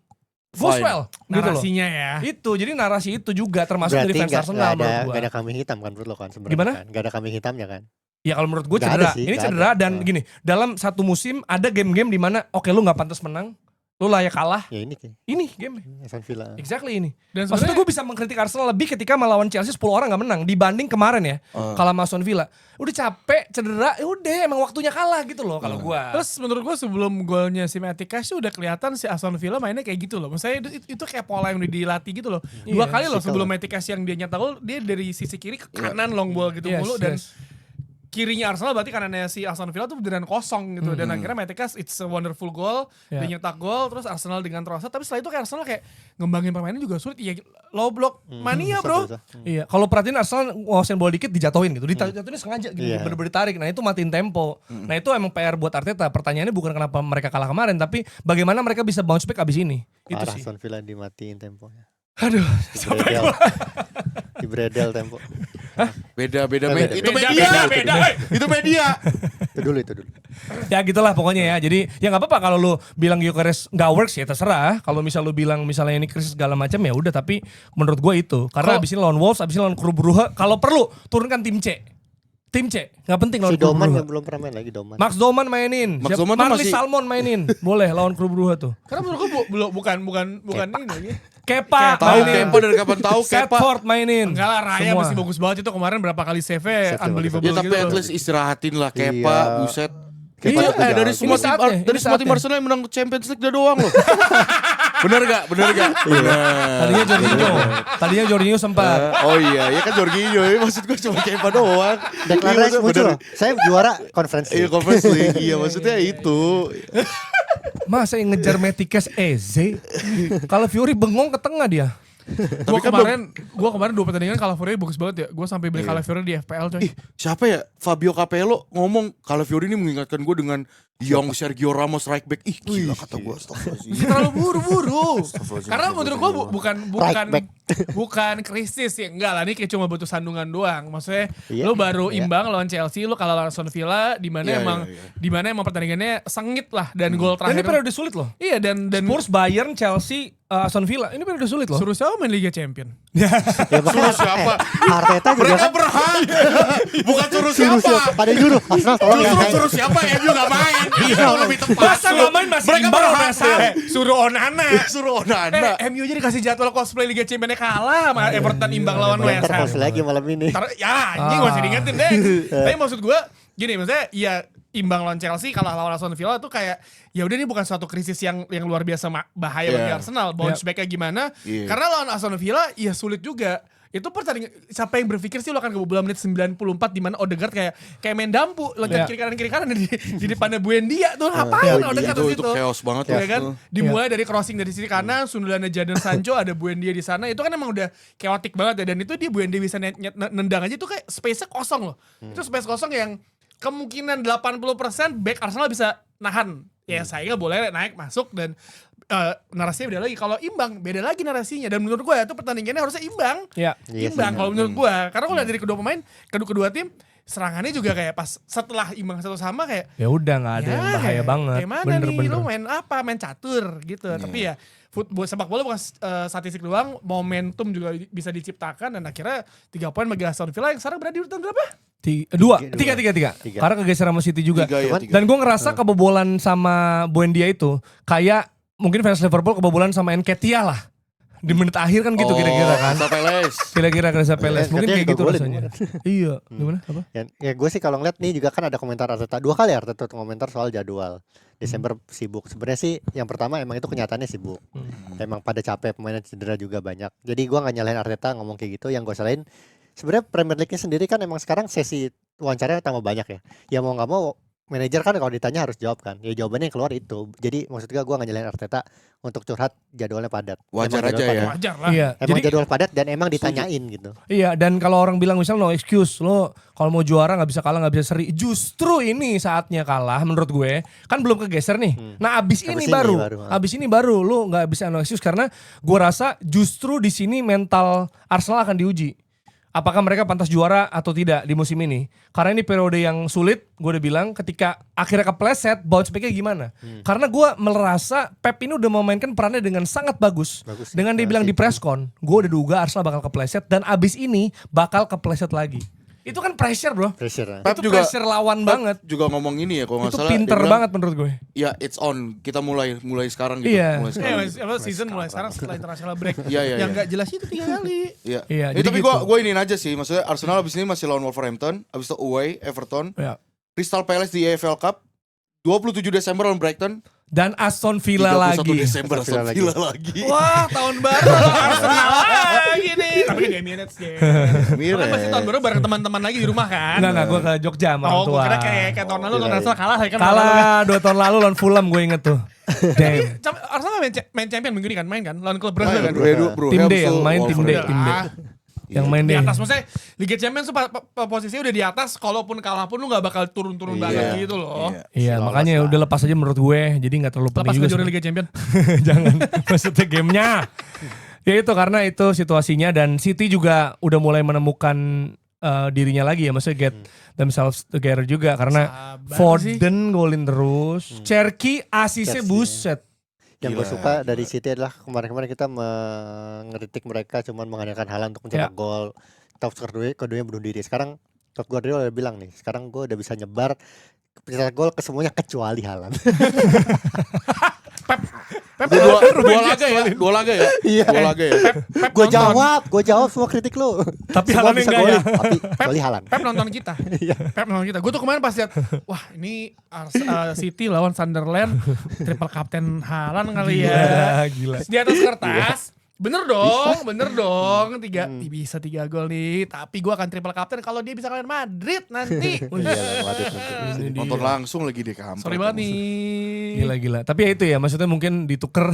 S2: goes
S4: Fine.
S2: well gitu loh.
S1: Narasinya ya.
S2: Itu jadi narasi itu juga termasuk
S3: Berarti
S2: dari fans Arsenal menurut gua.
S3: gak ada kambing hitam kan menurut lo kan sebenarnya.
S2: Gimana?
S3: Kan? Gak ada kambing hitamnya kan.
S2: Ya kalau menurut gue
S3: Nggak
S2: cedera.
S3: ada sih,
S2: Ini
S3: nggak
S2: cedera
S3: ada.
S2: dan gini, dalam satu musim ada game-game di mana oke lu nggak pantas menang, lu layak kalah.
S3: Ya ini kayak
S2: Ini game.
S3: Aston Villa.
S2: Exactly ini.
S1: Dan
S2: Maksudnya
S1: sebenarnya
S2: gue bisa mengkritik Arsenal lebih ketika melawan Chelsea 10 orang gak menang dibanding kemarin ya. Kalah sama Aston Villa. Udah capek, cedera, ya udah emang waktunya kalah gitu loh kalau gue.
S1: Terus menurut gue sebelum golnya si Matty Cash tuh udah kelihatan si Aston Villa mainnya kayak gitu loh. Maksudnya itu kayak pola yang udah dilatih gitu loh. 2 kali loh sebelum Matty Cash yang dia nyetak gol, dia dari sisi kiri ke kanan long ball gitu
S2: Yes,
S1: mulu dan
S2: yes.
S1: kirinya Arsenal berarti kanannya si Aston Villa tuh beneran kosong gitu. Dan akhirnya Matekas it's a wonderful goal, dia nyetak gol, terus Arsenal dengan Trossard. Tapi setelah itu kayak Arsenal kayak ngembangin permainan juga sulit. Iya, low block mania bro.
S2: Iya, kalau perhatiin Arsenal nguasain bola dikit dijatuhin gitu. Dijatuhin sengaja gitu, bener-bener ditarik. Nah itu matiin tempo. Nah itu emang PR buat Arteta. Pertanyaannya bukan kenapa mereka kalah kemarin, tapi bagaimana mereka bisa bounce back abis ini. Itu
S3: Parah
S2: sih.
S3: Aston Villa dimatiin temponya.
S2: Aduh, sampai gua.
S3: Dibredel tempo.
S4: Beda
S3: Beda.
S4: Itu media. Itu media.
S3: Itu dulu.
S2: Ya gitulah pokoknya ya. Jadi ya nggak apa-apa kalau lu bilang Gyökeres nggak works ya terserah. Kalau misal lu bilang misalnya ini krisis segala macam ya udah. Tapi menurut gue itu karena abis ini lawan Wolves, abis ini lawan Klub Brugge. Kalau perlu turunkan tim C. Tim C, nggak penting lawan
S3: Si
S2: Klub
S3: Doman
S2: Brugge.
S3: yang belum pernah main lagi Doman.
S2: Max Doman mainin,
S4: Max Doman tuh
S2: Marlis
S4: masih-
S2: Salmon mainin, boleh lawan Klub Brugge tuh.
S1: Karena menurut gue bukan ini lagi.
S2: Kepa
S4: Tahu
S2: mainin,
S4: Kepa dari kapan tahu Kepa.
S2: Setford mainin.
S1: Enggak lah, Raya
S2: Semua.
S1: masih bagus banget itu kemarin berapa kali save unbelievable
S4: Ya tapi
S1: gitu.
S4: at least istirahatin lah Kepa,
S3: Iya.
S4: buset.
S3: Kepa
S2: Iya,
S3: juga
S4: Dari
S3: jago.
S4: semua
S2: Ini saatnya,
S4: dari
S2: ini
S4: semua tim
S2: saatnya.
S4: Arsenal yang menang Champions League dia doang loh. Bener gak?
S2: Tadinya Jorginho sempat.
S4: Oh iya, ya kan Jorginho. Maksud gue cuma Kepa doang.
S3: Declan
S4: Iya,
S3: Rice
S4: maksudnya
S3: muncul.
S4: bener.
S3: Saya juara conference
S4: Iya
S3: league.
S4: Conference League. Iya maksudnya itu.
S2: Masa yang ngejar Metikes Eze? Kalau Fiori bengong ke tengah dia.
S1: Gue kemarin 2 pertandingan Calafiori bagus banget ya. Gue sampai beli Calafiori di FPL coy.
S4: Siapa ya? Fabio Capello ngomong Calafiori ini mengingatkan gue dengan young Sergio Ramos right back. Ih gila kata gue.
S1: Masih terlalu buru-buru. Karena menurut gue
S3: Right back.
S1: bukan krisis ya. Enggak lah, ini kayak cuma butuh sandungan doang. Maksudnya
S3: Iya,
S1: lu baru
S3: iya.
S1: imbang lawan Chelsea, lu kalah lawan Aston Villa di mana
S4: Iya,
S1: emang
S4: iya, iya.
S1: di mana emang pertandingannya sengit lah dan gol
S2: Dan ini
S1: terakhir.
S2: periode sulit loh.
S1: Iya dan
S2: Spurs, Bayern, Chelsea, Aston Villa. Ini periode sulit loh.
S1: suruh siapa main Liga Champion?
S3: Ya makanya
S4: siapa?
S3: Arteta juga
S4: Mereka
S3: kan
S4: berhak. Bukan suruh
S3: suruh
S4: siapa.
S3: pada nyuruh. Arsenal tolong ya.
S4: Suruh siapa MU gak main. Itu lebih tepat.
S2: Masa nggak main masih
S4: Mereka
S2: imbang
S4: berhak.
S2: sama Sam?
S1: Suruh Onana.
S4: Suruh Onana.
S1: MU aja dikasih jadwal cosplay Liga Championnya kalah sama Everton imbang lawan West
S3: Ntar
S1: Ham.
S3: pause lagi malam ini.
S1: Ya anjing gak usah diingetin deh. Tapi maksud gue gini, maksudnya ya imbang lawan Chelsea kalah lawan Aston Villa tuh kayak ya udah ini bukan suatu krisis yang luar biasa bahaya bagi
S4: Yeah.
S1: Arsenal. Bounce back-nya gimana?
S4: Yeah.
S1: Karena lawan Aston Villa ya sulit juga. Itu pertandingan siapa yang berpikir sih lo akan kebobolan menit 94 di mana Odegaard kayak main dampu loncat kiri kanan di depannya Buendia tuh ngapain Odegaard
S4: Itu
S1: di situ?
S4: chaos banget
S1: Ya
S4: tuh.
S1: kan? Dimulai dari crossing dari sisi kanan, sundulannya Jadon Sancho, ada Buendia di sana. Itu kan emang udah chaotic banget ya. Dan itu dia Buendia bisa nendang aja itu kayak space-nya kosong loh. Itu space kosong yang kemungkinan 80% back Arsenal bisa nahan. Ya saya boleh naik masuk dan narasinya beda lagi. Kalau imbang beda lagi narasinya. Dan menurut gue itu pertandingannya harusnya imbang.
S2: Ya.
S3: Iya sih.
S1: Imbang kalau menurut gue. Karena gue lihat dari kedua pemain, kedua tim serangannya juga kayak pas setelah imbang satu sama kayak
S2: Ya udah nggak ada yang bahaya banget.
S1: kayak mana
S2: Bener.
S1: nih lu main apa, main catur gitu. Tapi ya football sepak bola bukan statistik doang, momentum juga bisa diciptakan dan akhirnya 3 poin bagi Aston Villa yang sekarang berada di urutan berapa?
S2: Tiga.
S3: Tiga.
S2: Karena kegeser sama City juga.
S4: Tiga ya,
S3: Cuman-
S4: tiga.
S2: Dan gue ngerasa kebobolan sama Buendia itu kayak mungkin fans Liverpool kebobolan sama Nketiah lah. Di menit akhir kan gitu kira-kira kan.
S4: Sampai les.
S2: Kira-kira Crystal Palace. Mungkin
S3: Nketiah
S2: kayak gitu
S3: kegolin
S2: rasanya. Iya. Gimana? Apa?
S3: Ya gue sih kalau ngeliat nih juga kan ada komentar Arteta 2 kali Arteta komentar soal jadwal. Desember sibuk. Sebenarnya sih yang pertama emang itu kenyataannya sibuk. Emang pada capek, pemainnya cedera juga banyak. Jadi gue nggak nyalahin Arteta ngomong kayak gitu. Yang gue salahin sebenarnya Premier League-nya sendiri kan emang sekarang sesi wawancaranya tambah banyak ya. Ya mau nggak mau manajer kan kalau ditanya harus jawab kan. Ya jawabannya yang keluar itu. Jadi maksud gue nggak nyalahin Arteta untuk curhat jadwalnya padat.
S4: Wajar
S3: Emang
S4: aja
S3: jadwal
S4: ya.
S3: padat.
S1: Wajar lah.
S2: Iya.
S3: Emang
S2: Jadi
S3: jadwal padat dan emang ditanyain gitu.
S2: iya, dan kalau orang bilang misalnya no excuse, lo kalau mau juara nggak bisa kalah, nggak bisa seri. Justru ini saatnya kalah menurut gue. Kan belum kegeser nih. Nah abis ini baru lo nggak bisa no excuse karena gue rasa justru di sini mental Arsenal akan diuji. Apakah mereka pantas juara atau tidak di musim ini? Karena ini periode yang sulit, gue udah bilang ketika akhirnya kepleset, bounce back-nya gimana? Karena gue merasa Pep ini udah memainkan perannya dengan sangat bagus.
S3: Bagus sih.
S2: Dengan dia bilang di presscon, gue udah duga Arsenal bakal kepleset dan abis ini bakal kepleset lagi. Itu kan pressure bro.
S3: Pressure.
S2: Itu pressure lawan banget.
S4: Juga ngomong ini ya kalau nggak
S2: Itu
S4: salah. dia
S2: pinter
S4: bilang,
S2: banget menurut gue.
S4: Ya it's on. Kita mulai sekarang gitu.
S2: Iya.
S4: Mulai sekarang.
S1: Season mulai sekarang setelah international break.
S4: Iya.
S1: Yang nggak jelas itu 3 kali.
S4: Iya.
S2: Iya,
S4: Ya,
S2: jadi
S4: tapi
S2: gitu.
S4: gue iniin aja sih. Maksudnya Arsenal abis ini masih lawan Wolverhampton, abis itu away Everton,
S2: Ya.
S4: Crystal Palace di EFL Cup, 27 Desember lawan Brighton,
S2: Dan Aston Villa
S4: 31
S2: lagi.
S4: Desember
S3: Aston
S4: Aston
S3: Villa
S4: Villa lagi.
S1: Wah, tahun baru Arsenal lagi nih. Tapi kan dia minutes ya. Kan pasti tahun baru bareng teman-teman lagi di rumah kan.
S2: Enggak, gue ke Jogja sama orang
S1: Oh,
S2: tua.
S1: gue kira kayak tahun lalu lawan Arsenal kalah ya kan.
S2: Kalah 2 tahun lalu lawan Fulham gue inget tuh. Damn.
S1: Arsenal main champion minggu ini kan, main kan lawan klub Brazil kan.
S2: Tim D yang main tim D. Yang main
S1: Di
S2: deh.
S1: atas maksudnya Liga Champions tuh posisinya udah di atas, kalaupun kalah pun lu gak bakal turun-turun banget gitu loh.
S2: Iya, makanya udah lepas aja menurut gue. Jadi gak terlalu penting
S1: Lepas
S2: juga.
S1: ke juara
S2: sih.
S1: Liga Champions.
S2: Jangan, maksudnya gamenya. Ya itu karena itu situasinya dan City juga udah mulai menemukan dirinya lagi ya. Maksudnya get themselves together juga. Karena
S1: Sabar sih.
S2: Foden golin terus. Cherky asisnya
S3: Cherky.
S2: buset.
S3: Yang gue
S4: Gila.
S3: suka dari City adalah kemarin-kemarin kita mengeritik mereka cuman mengandalkan Haaland untuk mencetak gol. Top skor keduanya bunuh diri. Sekarang Pep Guardiola udah bilang nih, sekarang gue udah bisa nyebar pencetak gol ke semuanya kecuali Haaland.
S1: Pep
S4: Dua laga ya.
S3: Iya.
S4: Dua laga ya.
S3: Gue jawab semua kritik lu.
S2: Tapi
S3: Semua
S2: Haaland
S3: bisa
S2: enggak
S3: golin,
S2: ya.
S3: tapi kecuali Haaland.
S1: Pep nonton kita. Pep nonton kita. Gue tuh kemarin pas lihat, wah ini City lawan Sunderland, triple captain Haaland kali ya.
S2: Gila.
S1: Di atas kertas, bener dong. Bisa 3 gol nih. Tapi gue akan triple captain kalau dia bisa kalian Madrid nanti.
S3: Iya, Madrid nanti.
S4: Nonton langsung lagi di kampung.
S1: Sorry banget nih.
S2: Gila. Tapi ya itu ya, maksudnya mungkin dituker.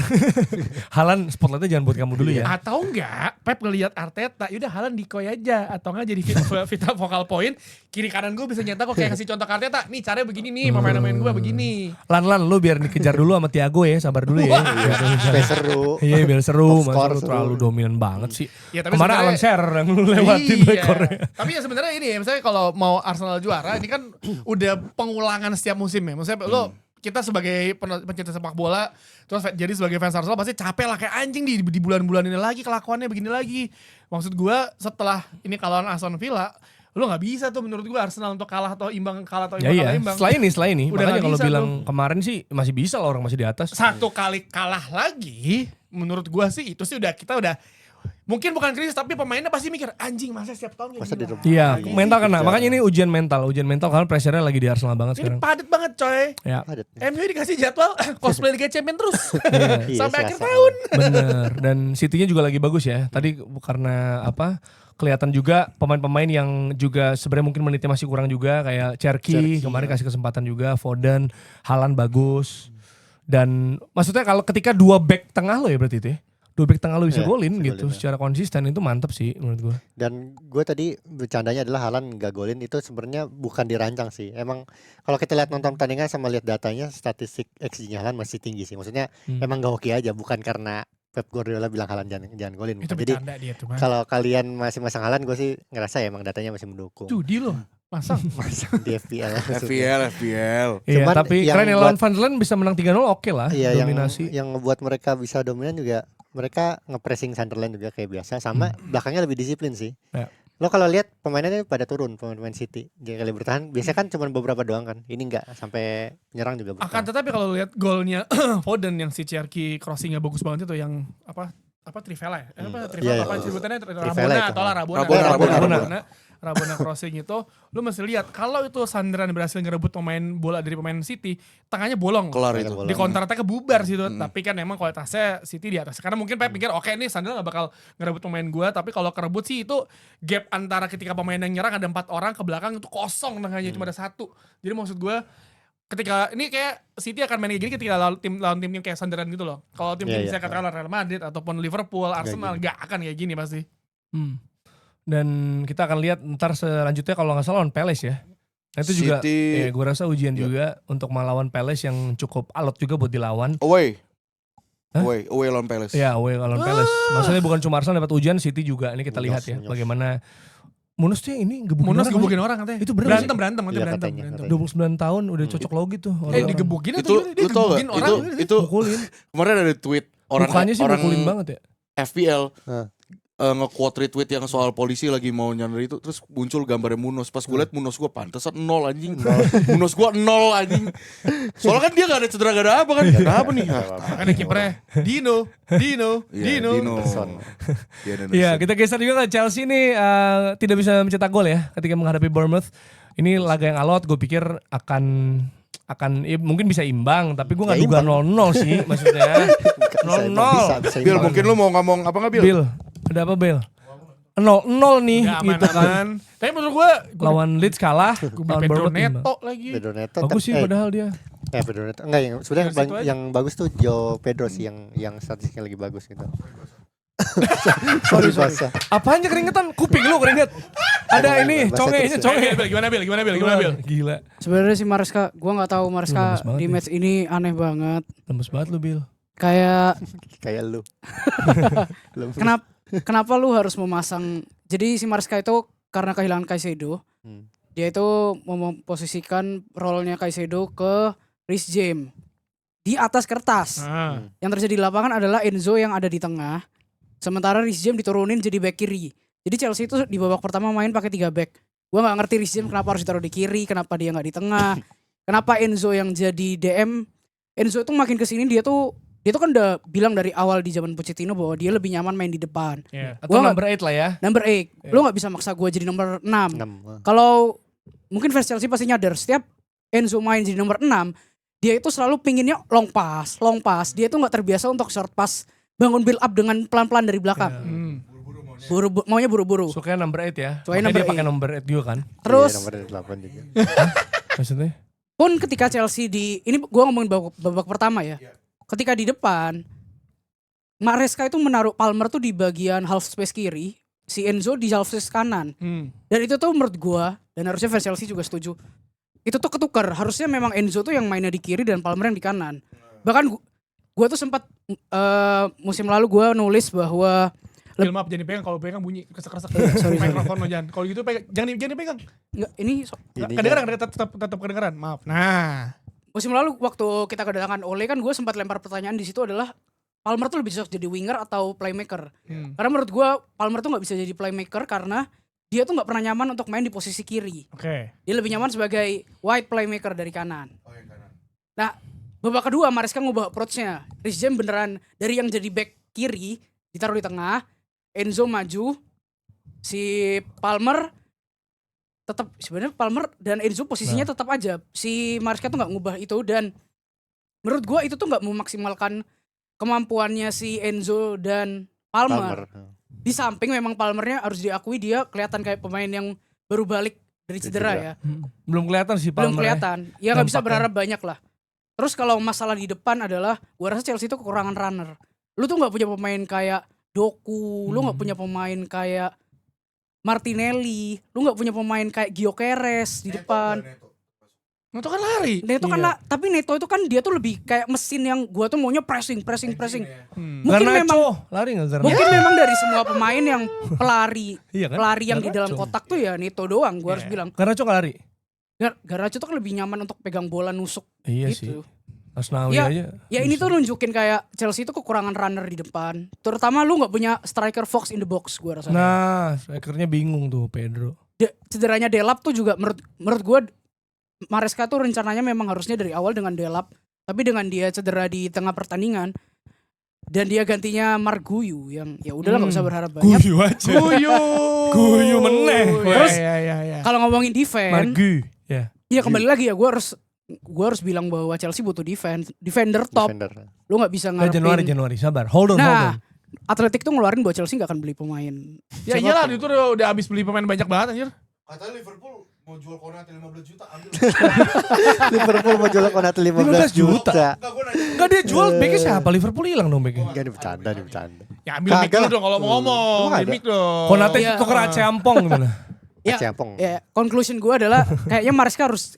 S2: Haaland spotlightnya jangan buat kamu dulu ya.
S1: Atau enggak, Pep ngeliat Arteta, yaudah Haaland decoy aja. Atau enggak jadi Vita Focal Point, kiri kanan gue bisa nyetak kok, kayak kasih contoh ke Arteta. Nih caranya begini nih, pemain-pemain gue begini.
S2: Lan lu biar dikejar dulu sama Thiago ya, sabar dulu ya.
S3: Supaya seru.
S2: Iya biar seru,
S3: Top
S2: masa
S3: score
S2: lu
S3: seru.
S2: terlalu dominan banget sih.
S1: Ya, tapi
S2: Kemarin
S1: sebenarnya-
S2: Alan Shearer yang lu lewatin
S1: Iya.
S2: rekornya.
S1: Tapi ya sebenarnya ini ya, misalnya kalau mau Arsenal juara, ini kan udah pengulangan setiap musim ya. Maksudnya lo kita sebagai pencinta sepak bola, terus jadi sebagai fans Arsenal pasti capek lah kayak anjing di bulan-bulan ini lagi kelakuannya begini lagi. Maksud gua setelah ini kalawan Aston Villa, lo nggak bisa tuh menurut gua Arsenal untuk kalah atau imbang
S2: Ya
S1: kalah
S2: iya,
S1: imbang.
S2: setelah ini.
S1: Udah
S2: Makanya
S1: nggak
S2: kalau
S1: bisa
S2: bilang kemarin sih masih bisa lah orang masih di atas.
S1: Satu kali kalah lagi, menurut gua sih itu sih kita udah mungkin bukan krisis tapi pemainnya pasti mikir anjing masa setiap tahun kayak
S3: Masa
S1: gini
S3: di
S1: lagi?
S2: Iya,
S3: Lagi.
S2: mental kena.
S3: Iya.
S2: Makanya ini ujian mental karena pressure-nya lagi di Arsenal banget
S1: Ini
S2: sekarang.
S1: padat banget coy.
S2: Ya.
S3: Padat.
S1: MU dikasih jadwal cosplay Liga Champions terus
S3: Iya,
S1: sampai
S3: Selasa.
S1: akhir tahun.
S2: Bener. Dan City-nya juga lagi bagus ya. Tadi karena apa? Kelihatan juga pemain-pemain yang juga sebenarnya mungkin menitnya masih kurang juga kayak Cherky kemarin kasih kesempatan juga, Foden, Haaland bagus. Dan maksudnya kalau ketika 2 back tengah lo ya berarti itu ya. 2 back tengah lo bisa
S3: Iya,
S2: golin
S3: bisa
S2: gitu
S3: golin, ya.
S2: secara konsisten itu mantep sih menurut gue.
S3: Dan gue tadi bercandanya adalah Haaland nggak golin itu sebenarnya bukan dirancang sih. Emang kalau kita lihat nonton pertandingan sama lihat datanya statistik XG-nya Haaland masih tinggi sih. Maksudnya emang gak oke aja, bukan karena Pep Guardiola bilang Haaland jangan golin.
S1: Itu
S3: bukan. Jadi
S1: bercanda dia tuh mah.
S3: kalau kalian masih masang Haaland, gue sih ngerasa ya emang datanya masih mendukung.
S1: Judi loh. Masang.
S3: Masang di FPL. maksudnya.
S4: FPL.
S2: Iya,
S3: Cuman
S2: tapi
S3: yang
S2: keren ya
S3: buat-
S2: lawan Sunderland bisa menang 3-0 oke lah,
S3: Iya,
S2: dominasi.
S3: yang ngebuat mereka bisa dominan juga mereka nge-pressing Sunderland juga kayak biasa, sama belakangnya lebih disiplin sih.
S2: Ya.
S3: Lo kalau lihat pemainnya pada turun, pemain City. Jadi kali bertahan biasanya kan cuma beberapa doang kan. Ini enggak sampai nyerang juga
S1: Akan
S3: bertahan.
S1: tetapi kalau lihat golnya Foden yang si Cherky crossingnya bagus banget itu yang apa Trivela ya? Apa Trivela
S3: Iya,
S1: apa
S3: iya.
S1: sebutannya
S3: Trivela
S1: Rabona
S3: itu.
S1: atau lah Rabona crossing itu lu mesti lihat kalau itu Sunderland berhasil ngerebut pemain bola dari pemain City, tengahnya bolong.
S4: Kelar
S3: Mereka
S4: itu.
S3: bolong.
S1: Di counter attack kebubar sih tuh. Tapi kan emang kualitasnya City di atas. Karena mungkin Pep pikir oke nih Sunderland gak bakal ngerebut pemain gua, tapi kalau kerebut sih itu gap antara ketika pemain yang nyerang ada 4 orang ke belakang itu kosong tengahnya cuma ada 1. Jadi maksud gua ketika ini kayak City akan main kayak gini ketika lawan tim kayak Sunderland gitu loh. Kalau tim-tim
S3: Iya,
S1: bisa
S3: iya.
S1: katakan Real Madrid ataupun Liverpool, Arsenal
S3: gini.
S1: gak akan kayak gini pasti.
S2: Dan kita akan lihat ntar selanjutnya kalau nggak salah lawan Palace ya. Nah, itu juga
S4: City-
S2: gue rasa ujian juga untuk melawan Palace yang cukup alot juga buat dilawan.
S4: Away.
S2: Hah?
S4: Away lawan Palace.
S2: Ya, away lawan Palace. Maksudnya bukan cuma Arsenal dapat ujian, City juga. Ini kita lihat ya
S3: Munos.
S2: bagaimana Munos tuh ini gebukin
S1: Munos
S2: orang.
S1: gebukin orang katanya.
S2: Itu bener
S1: berantem
S3: Iya,
S1: berantem.
S3: katanya.
S2: 29 tahun udah cocok logi tuh. orang-orang.
S1: Digebukin
S4: Itu
S1: atau dia
S4: lu tau gak?
S1: gebukin orang?
S4: Itu
S2: Mukulin.
S4: kemarin ada tweet orang
S2: Mukanya sih
S4: orang
S2: mukulin banget ya.
S4: FPL
S3: Hah.
S4: nge-quote retweet yang soal polisi lagi mau nyandera itu, terus muncul gambarnya Munos. Pas gue liat Munos gue pantesan 0 anjing. Munos gue 0 anjing. Soalnya kan dia gak ada cedera gak ada apa kan. Gak ada apa nih.
S1: Ada kipernya Dino.
S4: Iya, Dino.
S3: Son.
S2: Iya, kita geser juga ke Chelsea nih tidak bisa mencetak gol ya ketika menghadapi Bournemouth. Ini laga yang alot, gue pikir akan akan mungkin bisa imbang, tapi gue nggak
S3: Ya,
S2: duga
S3: imbang.
S2: 0-0 sih maksudnya.
S3: Bisa,
S2: 0-0.
S3: bisa
S4: Bil,
S3: imbang.
S4: mungkin lu mau ngomong apa nggak Bil?
S2: Bil, ada apa Bil? 0-0 nih
S1: Gak
S2: gitu kan.
S1: aman-aman. Tapi menurut gue
S2: Lawan Leeds kalah, lawan
S1: Pedro
S2: Bournemouth imbang.
S1: Neto lagi.
S3: Pedro Neto.
S2: Bagus sih padahal dia.
S3: Pedro Neto. Enggak, yang sebenarnya
S1: Yang situ aja.
S3: yang bagus tuh Joe Pedro sih yang statistiknya lagi bagus gitu.
S2: Sorry.
S3: Basah.
S2: Apaan aja keringetan? Kuping lu keringet. Ada ini,
S3: Bahasa
S2: congenya,
S3: terus ya.
S2: conge.
S1: Gimana Bil?
S2: Gila.
S5: Sebenarnya si Maresca, gue nggak tahu Maresca
S2: Lemes banget
S5: di
S2: ya.
S5: match ini aneh banget.
S2: Lemes banget lu Bil.
S5: Kayak
S3: Kayak lu.
S5: kenapa lu harus memasang? Jadi si Maresca itu karena kehilangan Caicedo,
S3: Hmm.
S5: dia itu memposisikan role-nya Caicedo ke Reece James di atas kertas.
S1: Nah,
S5: Yang terjadi di lapangan adalah Enzo yang ada di tengah, sementara Reece James diturunin jadi back kiri. Jadi Chelsea itu di babak pertama main pakai 3 back. Gua nggak ngerti Reece James kenapa harus ditaruh di kiri, kenapa dia nggak di tengah, kenapa Enzo yang jadi DM. Enzo itu makin kesini dia tuh kan udah bilang dari awal di zaman Pochettino bahwa dia lebih nyaman main di depan.
S1: iya.
S2: Atau
S5: Gua nggak-
S2: number 8 lah ya.
S5: Number 8, lu nggak bisa maksa gue jadi nomor 6.
S3: 6.
S5: Kalau mungkin fans Chelsea pasti nyadar setiap Enzo main jadi nomor 6, dia itu selalu pinginnya long pass. Dia itu nggak terbiasa untuk short pass, bangun build up dengan pelan-pelan dari belakang.
S1: Hmm.
S5: Maunya buru-buru.
S2: Sukanya number 8 ya.
S5: Sukanya
S2: Makanya
S5: number
S2: dia pakai
S5: 8.
S2: number 8 juga kan.
S5: Terus
S3: nomor 8 juga.
S2: Maksudnya?
S5: pun ketika Chelsea ini gua ngomongin babak pertama ya. Ketika di depan Maresca itu menaruh Palmer tuh di bagian half space kiri, si Enzo di half space kanan.
S1: Hmm.
S5: Dan itu tuh menurut gua dan harusnya fans Chelsea juga setuju. Itu tuh ketukar. Harusnya memang Enzo tuh yang mainnya di kiri dan Palmer yang di kanan. Bahkan gua tuh sempat musim lalu gua nulis bahwa
S1: Bil, maaf jangan dipegang, kalau pegang bunyi kesek-kesek.
S5: Sorry.
S1: Mikrofon lo jangan. Kalau gitu pegang, jangan dipegang.
S5: enggak ini
S3: Ininya-
S1: Kedengeran, tetap kedengeran. Maaf. Nah,
S5: musim lalu waktu kita kedatangan Ole kan gue sempat lempar pertanyaan di situ adalah Palmer tuh lebih cocok jadi winger atau playmaker. Karena menurut gue Palmer tuh nggak bisa jadi playmaker karena dia tuh nggak pernah nyaman untuk main di posisi kiri.
S1: oke.
S5: Dia lebih nyaman sebagai wide playmaker dari kanan. Nah, babak kedua Maresca ngubah approach-nya. Reece James beneran dari yang jadi back kiri ditaruh di tengah, Enzo maju, si Palmer tetap sebenarnya Palmer dan Enzo posisinya tetap aja. Si Maresca tuh nggak ngubah itu dan menurut gua itu tuh nggak memaksimalkan kemampuannya si Enzo dan Palmer. Di samping memang Palmernya harus diakui dia kelihatan kayak pemain yang baru balik dari cedera ya.
S2: Belum kelihatan sih Palmer.
S5: Belum kelihatan. Ya nggak bisa
S2: Dampaknya.
S5: berharap banyak lah. Terus kalau masalah di depan adalah gua rasa Chelsea itu kekurangan runner. Lu tuh nggak punya pemain kayak Doku, lu nggak punya pemain kayak Martinelli, lu nggak punya pemain kayak Gyökeres di depan.
S1: Itu kan lari.
S5: Neto kan
S2: Iya.
S5: tapi Neto itu kan dia tuh lebih kayak mesin yang gua tuh maunya pressing.
S1: Hmm.
S5: Mungkin memang
S2: lari nggak Garnacho?
S5: mungkin memang dari semua pemain yang pelari
S2: Iya kan?
S5: pelari yang di dalam
S2: Garnacho.
S5: kotak tuh ya Neto doang gua harus
S1: Iya.
S5: bilang.
S2: Garnacho nggak lari?
S5: Garnacho tuh kan lebih nyaman untuk pegang bola nusuk
S2: Iya sih.
S5: gitu.
S2: Asnawi
S5: Ya,
S2: aja.
S5: Ya ini tuh nunjukin kayak Chelsea itu kekurangan runner di depan. Terutama lu nggak punya striker Fox in the box gua rasa.
S2: Nah, strikernya bingung tuh Pedro.
S5: Cederanya Delap tuh juga menurut gua Maresca tuh rencananya memang harusnya dari awal dengan Delap, tapi dengan dia cedera di tengah pertandingan dan dia gantinya Mark Guyu yang ya udahlah nggak usah berharap banyak.
S2: Guyu aja. Guyu meneh.
S5: Terus
S1: ya.
S5: kalau ngomongin defense,
S2: Margu. Ya.
S5: ya kembali lagi ya gua harus bilang bahwa Chelsea butuh defender top. Lu nggak bisa ngarepin.
S2: Januari sabar. Hold on.
S5: Nah, Atletik tuh ngeluarin bahwa Chelsea gak akan beli pemain.
S1: Ya iyalah itu udah habis beli pemain banyak banget anjir.
S4: Katanya Liverpool mau jual Konate 15 juta ambil.
S3: Liverpool mau jual Konate 15 juta.
S4: Enggak gue nanya.
S2: Enggak dia jual backnya siapa? Liverpool hilang dong backnya.
S3: Enggak bercanda.
S1: Ya ambil mic
S3: Kagak
S1: dulu
S3: lah.
S1: dong kalau mau ngomong.
S3: Emang
S1: Ambil
S3: ada?
S1: mic dong.
S2: Konate
S5: Iya.
S2: tuker Aceh Ampong gimana?
S5: Ya,
S3: Ciampong.
S5: ya conclusion gue adalah kayaknya Maresca harus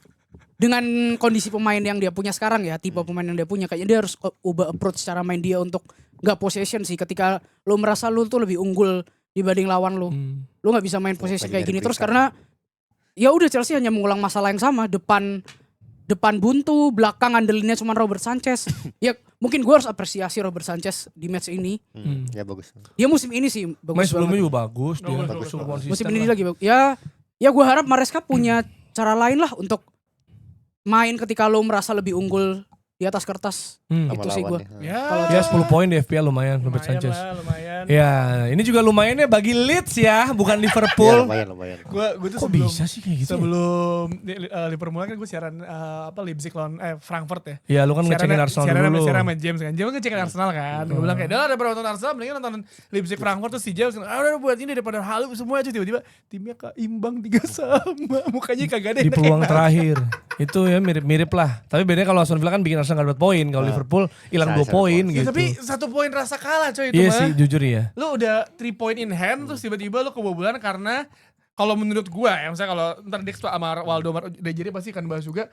S5: dengan kondisi pemain yang dia punya sekarang ya, tipe pemain yang dia punya, kayaknya dia harus ubah approach cara main dia untuk gak possession sih. Ketika lu merasa lu tuh lebih unggul dibanding lawan lu, lu nggak bisa main possession
S3: lagi
S5: kayak gini
S3: dari
S5: terus
S3: belakang.
S5: karena ya udah Chelsea hanya mengulang masalah yang sama, depan buntu, belakang andelinnya cuma Robert Sanchez. Ya mungkin gue harus apresiasi Robert Sanchez di match ini.
S3: Ya bagus.
S5: Dia musim ini sih
S2: Main
S5: bagus
S2: sebelumnya
S5: banget.
S2: juga bagus dia.
S1: Bagus.
S2: Cukup konsisten
S5: Musim ini
S2: lah.
S5: dia lagi bagus. Ya gue harap Maresca punya cara lain lah untuk main ketika lo merasa lebih unggul di atas kertas.
S3: sama
S5: Itu sih gue.
S3: lawannya.
S1: Ya,
S2: Ya 10 poin di FPL lumayan Robert
S1: lumayan
S2: Sanchez.
S1: lah, lumayan.
S2: Ya, ini juga lumayannya bagi Leeds ya, bukan
S3: Ya,
S2: Liverpool.
S3: lumayan.
S1: Gue tuh
S2: Kok
S1: sebelum
S2: bisa sih kayak gitu? Ya?
S1: sebelum Liverpool kan gue siaran Leipzig lawan Frankfurt ya.
S2: Ya, lu kan ngecekin Arsenal dulu.
S1: Siaran sama James kan. James ngecekin Arsenal kan. Gue bilang kayak, "Dah daripada nonton Arsenal mendingan nonton Leipzig Frankfurt." Terus si James, udah buat ini daripada halu semua aja." Tiba-tiba timnya imbang 3 sama. Mukanya kagak ada
S2: Di
S1: yang
S2: peluang
S1: enak.
S2: terakhir. Itu ya mirip-mirip lah. Tapi bedanya kalau Aston Villa kan bikin Arsenal gak dapat poin, kalau Liverpool hilang 2
S3: Bisa
S2: poin
S1: Ya,
S2: gitu.
S1: tapi 1 poin rasa kalah coy itu
S2: Iya
S1: mah.
S2: sih, jujur ya.
S1: Lu udah 3 point in hand terus tiba-tiba lu kebobolan karena kalau menurut gua ya misalnya kalau ntar Dex sama Waldo Dejeri pasti akan bahas juga.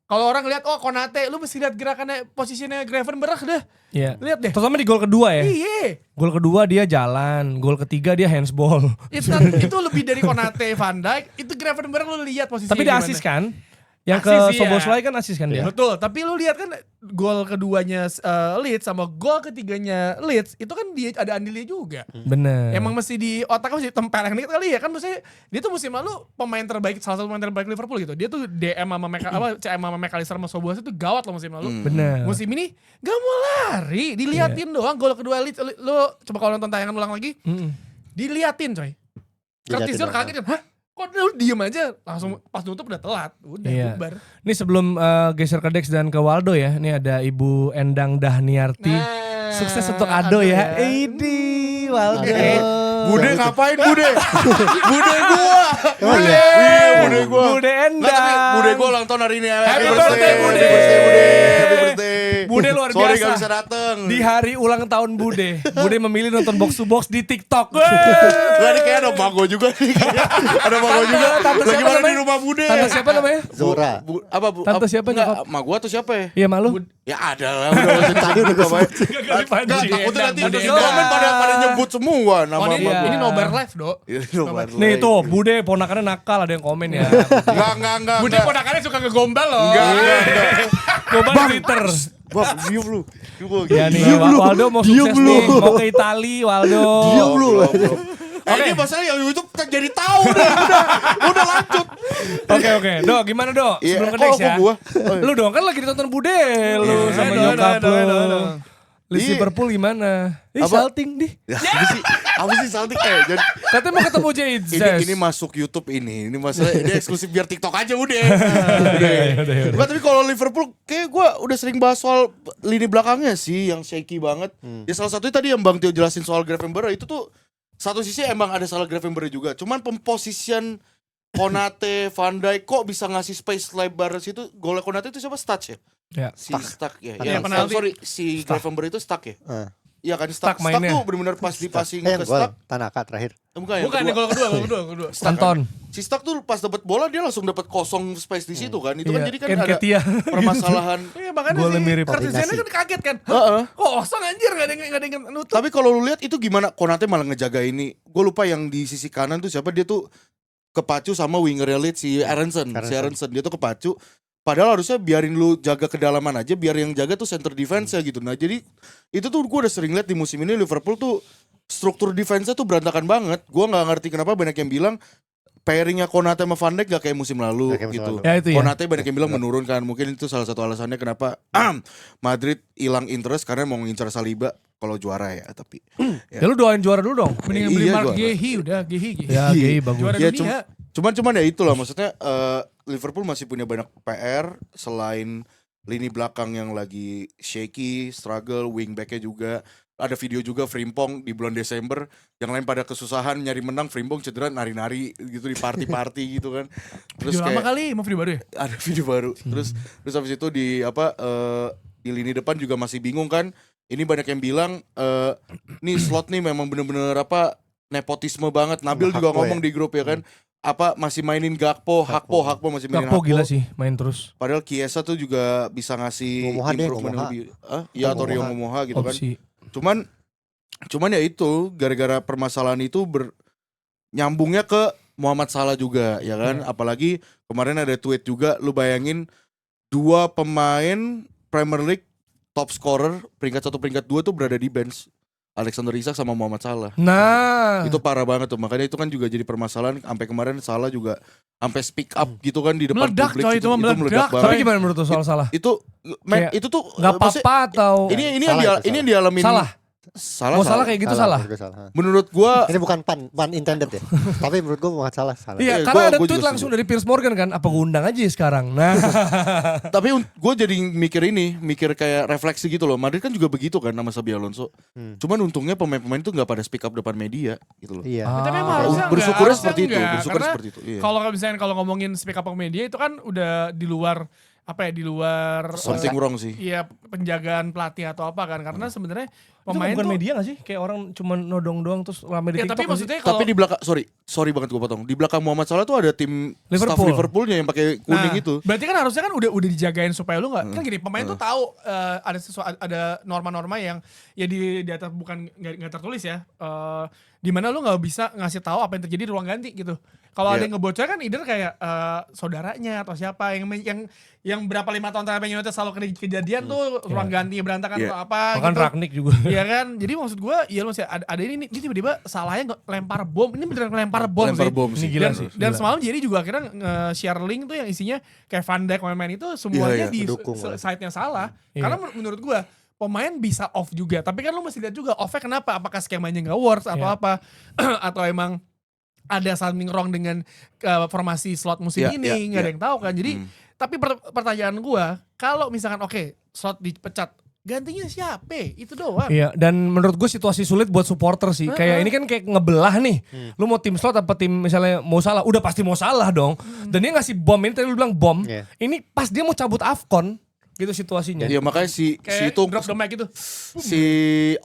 S1: Kalau orang lihat Konate, lu mesti lihat gerakannya posisinya Gravenberch dah.
S2: Iya.
S1: Lihat deh.
S2: Terutama di gol kedua ya.
S1: Iya.
S2: Gol kedua dia jalan, gol ketiga dia handsball.
S1: Itu lebih dari Konate, Van Dijk, itu Gravenberch lu lihat posisinya
S2: Tapi dia
S1: gimana.
S2: asis kan? Yang
S1: Asis
S2: ke
S1: sih
S2: Soboslai kan asis kan dia?
S1: Betul, tapi lu lihat kan gol keduanya Leeds sama gol ketiganya Leeds itu kan dia ada andilnya juga.
S2: Bener.
S1: Emang mesti di otaknya mesti tempeleng dikit kali ya kan, maksudnya dia tuh musim lalu pemain terbaik, salah satu pemain terbaik Liverpool gitu. Dia tuh DM sama CM sama McAllister sama Soboslai itu gawat loh musim lalu.
S2: Bener.
S1: Musim ini gak mau lari, diliatin doang gol kedua Leeds. Lu coba kalau nonton tayangan ulang lagi, diliatin coy. Curtis Jones kaget kan, hah? Kok lu diem aja, langsung pas nutup udah telat, udah
S2: Iya.
S1: bubar.
S2: Ini sebelum geser ke Dex dan ke Waldo ya, ini ada Ibu Endang Dahniarti. Sukses untuk Ado ya. Idi, Waldo.
S4: Bude ngapain Bude? Bude gua.
S3: Oh
S4: Bude.
S3: iya?
S4: Iya, Bude gua.
S2: Bude
S4: Nggak, tapi
S2: Endang.
S4: Bude gua ulang tahun hari ini.
S2: Happy birthday, Bude.
S4: Happy birthday, Bude. Happy birthday.
S2: Bude luar
S4: Sorry
S2: biasa.
S4: gak bisa dateng.
S2: Di hari ulang tahun Bude, Bude memilih nonton box to box di TikTok.
S4: Gak, ini kayak ada Mago juga nih. Ada Mago juga.
S2: tante
S4: Lagi
S2: siapa
S4: mana di
S2: namanya?
S4: rumah Bude.
S2: Tante siapa namanya?
S3: Zora.
S4: Apa Bu?
S2: Tante siapa
S4: Enggak,
S2: nyokap?
S4: Mak gua atau siapa ya?
S2: Iya malu.
S4: Ya ada lah. Udah tadi udah gue sebut. Enggak, takutnya nanti
S1: Bude
S4: di
S1: Endang.
S4: komen pada nyebut semua nama
S1: Oh, ini,
S4: Mak gua.
S1: ini nobar live, Dok.
S2: Nih tuh Bude ponakannya nakal, ada yang komen ya.
S4: Enggak.
S1: Bude ponakannya suka ngegombal loh.
S4: Enggak.
S2: Coba di Twitter.
S4: Bang, diem lu.
S2: Ya nih Waldo mau sukses nih, mau ke Itali Waldo.
S4: Ini masalah yang YouTube jadi tahu udah lanjut.
S2: Oke. Dok, gimana Dok?
S4: Iya,
S2: Sebelum ke
S4: kok
S2: Dex ya.
S4: gua?
S2: Lu dong kan lagi ditonton Bude lu
S1: Iya,
S2: sama
S1: dong,
S2: nyokap
S1: dong,
S2: lu.
S1: dong.
S2: Leeds
S4: Iya.
S2: Liverpool gimana?
S4: Apa?
S2: Salting di.
S4: Ya, apa sih salting? Jadi
S2: Katanya mau ketemu Jade.
S4: ini masuk YouTube ini. Ini masalah ini eksklusif biar TikTok aja udah.
S2: Udah.
S4: Enggak, tapi kalau Liverpool kayak gue udah sering bahas soal lini belakangnya sih yang shaky banget. Ya salah satunya tadi yang Bang Tio jelasin soal Gravenberch itu tuh satu sisi emang ada salah Gravenberch juga. Cuman pemposisian Konate, Van Dijk kok bisa ngasih space lebar situ. Golnya Konate itu siapa? Stach ya?
S2: Ya.
S4: Si Stuck ya.
S1: Iya,
S4: Ya,
S1: penalti.
S4: sorry, si Gravenberch itu Stuck ya? Iya kan
S2: Stuck
S4: Stuck
S2: mainnya.
S4: tuh benar-benar pas di passing
S3: Yang
S4: ke
S3: gol
S4: Stuck.
S3: Tanaka terakhir.
S4: Bukan,
S1: Bukan, ini gol kedua.
S2: Anton.
S4: Si Stuck tuh pas dapat bola dia langsung dapat kosong space di situ kan. Itu kan
S2: Iya,
S4: jadi kan ada
S2: Nketiah.
S4: permasalahan.
S1: Iya, makanya
S2: Golnya
S1: sih
S2: mirip.
S1: Curtis Jones
S3: Koordinasi.
S1: kan kaget kan.
S4: Heeh.
S1: Kosong anjir, gak ada yang nutup.
S4: Tapi kalau lu lihat itu gimana Konate malah ngejaga ini. Gue lupa yang di sisi kanan tuh siapa, dia tuh kepacu sama winger Leeds si Aronson. Si Aronson dia tuh kepacu. Padahal harusnya biarin lu jaga kedalaman aja, biar yang jaga tuh center defense ya gitu. Nah jadi itu tuh gue udah sering lihat di musim ini Liverpool tuh struktur defense-nya tuh berantakan banget. Gue nggak ngerti kenapa banyak yang bilang pairingnya Konate sama Van Dijk gak kayak musim lalu
S3: Gak kayak musim
S4: gitu.
S3: lalu.
S2: Ya itu ya.
S4: Konate banyak yang bilang menurun kan. Mungkin itu salah satu alasannya kenapa Madrid hilang interest karena mau ngincar Saliba kalau juara ya. Tapi
S2: Ya lu doain juara dulu dong.
S1: Mendingan beli
S4: Iya,
S1: Mark
S4: juara.
S1: Gehi udah, Gehi.
S2: Ya, Gay bagus.
S1: Juara
S4: Ya,
S1: dunia.
S4: cuman ya itulah maksudnya Liverpool masih punya banyak PR selain lini belakang yang lagi shaky, struggle, wingbacknya juga. Ada video juga Frimpong di bulan Desember yang lain pada kesusahan nyari menang, Frimpong cedera nari-nari gitu di party-party gitu kan. Terus
S1: Video lama
S4: kayak
S1: kali, mau video baru ya?
S4: ada video baru. Terus habis itu di di lini depan juga masih bingung kan. Ini banyak yang bilang nih slot nih memang bener-bener nepotisme banget. Nabil juga
S3: Hakpo
S4: ngomong di grup ya kan. Masih mainin Hakpo masih mainin
S2: Gakpo
S4: Hakpo.
S2: gila sih main terus.
S4: Padahal Chiesa tuh juga bisa ngasih
S3: Momoha deh,
S4: improvement
S3: Momoha.
S4: lebih. Iya atau Rio
S3: Momoha.
S4: Momoha gitu kan.
S2: Opsi.
S4: Cuman ya itu gara-gara permasalahan itu nyambungnya ke Muhammad Salah juga ya kan. Apalagi kemarin ada tweet juga, lu bayangin 2 pemain Premier League top scorer peringkat 1 peringkat 2 tuh berada di bench. Alexander Isak sama Muhammad Salah.
S2: Nah,
S4: Itu parah banget tuh. Makanya itu kan juga jadi permasalahan sampai kemarin Salah juga sampai speak up gitu kan di depan
S1: Meledak,
S4: publik
S1: coy, itu mah meledak,
S4: banget.
S2: tapi gimana menurut lu soal salah?
S4: Itu
S2: Kayak
S4: itu tuh
S2: nggak
S4: maksudnya,
S2: apa-apa atau
S4: ini
S3: Salah itu,
S4: yang dialamin
S2: salah.
S4: salah.
S2: Mau salah kayak gitu salah.
S3: menurut gua salah.
S4: Menurut gua
S3: Ini bukan pun intended ya. Tapi menurut gue bukan salah.
S2: Iya,
S4: Iya,
S2: karena ada
S4: gua
S2: tweet
S4: juga
S2: langsung
S4: setuju.
S2: dari Piers Morgan kan, apa gue undang aja ya sekarang. Nah,
S4: tapi gue jadi mikir kayak refleksi gitu loh. Madrid kan juga begitu kan sama Xabi Alonso. Cuman untungnya pemain-pemain itu nggak pada speak up depan media gitu loh.
S3: Iya.
S1: Tapi emang
S2: Ah.
S1: harusnya
S4: Bersyukurnya
S1: enggak,
S4: seperti itu,
S1: harusnya enggak.
S4: bersyukur
S1: Karena
S4: seperti itu. Iya.
S1: Kalau misalnya kalau ngomongin speak up media itu kan udah di luar apa ya, di luar
S4: Something wrong sih.
S1: iya penjagaan pelatih atau apa kan, karena sebenarnya
S2: itu
S1: pemain
S2: bukan
S1: tuh
S2: media gak sih? Kayak orang cuma nodong doang terus rame di
S1: ya,
S2: TikTok
S1: tapi
S2: nggak sih?
S1: maksudnya kalau
S4: Tapi di belakang, sorry banget gue potong. Di belakang Muhammad Salah tuh ada tim staff
S2: Liverpool.
S4: Liverpoolnya yang pakai kuning
S1: Nah,
S4: itu.
S1: berarti kan harusnya kan udah dijagain supaya lu nggak kan gini, pemain tuh tahu ada norma-norma yang ya di atas bukan nggak tertulis ya, di mana lu nggak bisa ngasih tahu apa yang terjadi di ruang ganti gitu. Kalau ada
S4: Iya.
S1: yang ngebocor kan either kayak saudaranya atau siapa yang berapa 5 tahun terakhir United selalu kejadian tuh ruang ganti berantakan
S4: Iya.
S1: atau apa
S2: Bahkan
S1: gitu.
S2: Ragnik juga.
S1: Iya kan, jadi maksud gue, iya masih ada ini dia tiba-tiba salahnya lempar bom, ini beneran lempar bom
S4: Lempar
S1: sih.
S4: bom sih.
S2: Ini gila
S1: dan,
S2: sih.
S1: dan
S2: Gila.
S1: semalam jadi juga akhirnya share link tuh yang isinya kayak Van Dijk main-main itu semuanya
S4: Iya,
S1: di
S3: mendukung lah.
S1: site-nya salah.
S2: Iya.
S1: Karena menurut gue pemain bisa off juga, tapi kan lu mesti lihat juga off-nya kenapa? Apakah skemanya nggak works atau
S2: Iya.
S1: apa? Atau emang ada something wrong dengan formasi slot musim
S4: Iya,
S1: ini,
S4: iya,
S1: nggak ada
S4: iya.
S1: yang tahu kan. Jadi tapi pertanyaan gue, kalau misalkan oke, slot dipecat, gantinya siapa? Itu doang.
S2: Iya, dan menurut gue situasi sulit buat supporter sih. Kayak ini kan kayak ngebelah nih. Lu mau tim slot apa tim misalnya mau salah? Udah pasti mau salah dong. Dan dia ngasih bom ini tadi lu bilang bom.
S3: Iya.
S2: Ini pas dia mau cabut Afcon gitu situasinya.
S4: Iya makanya si
S1: Kayak
S4: itu
S1: drop the mic gitu.
S4: si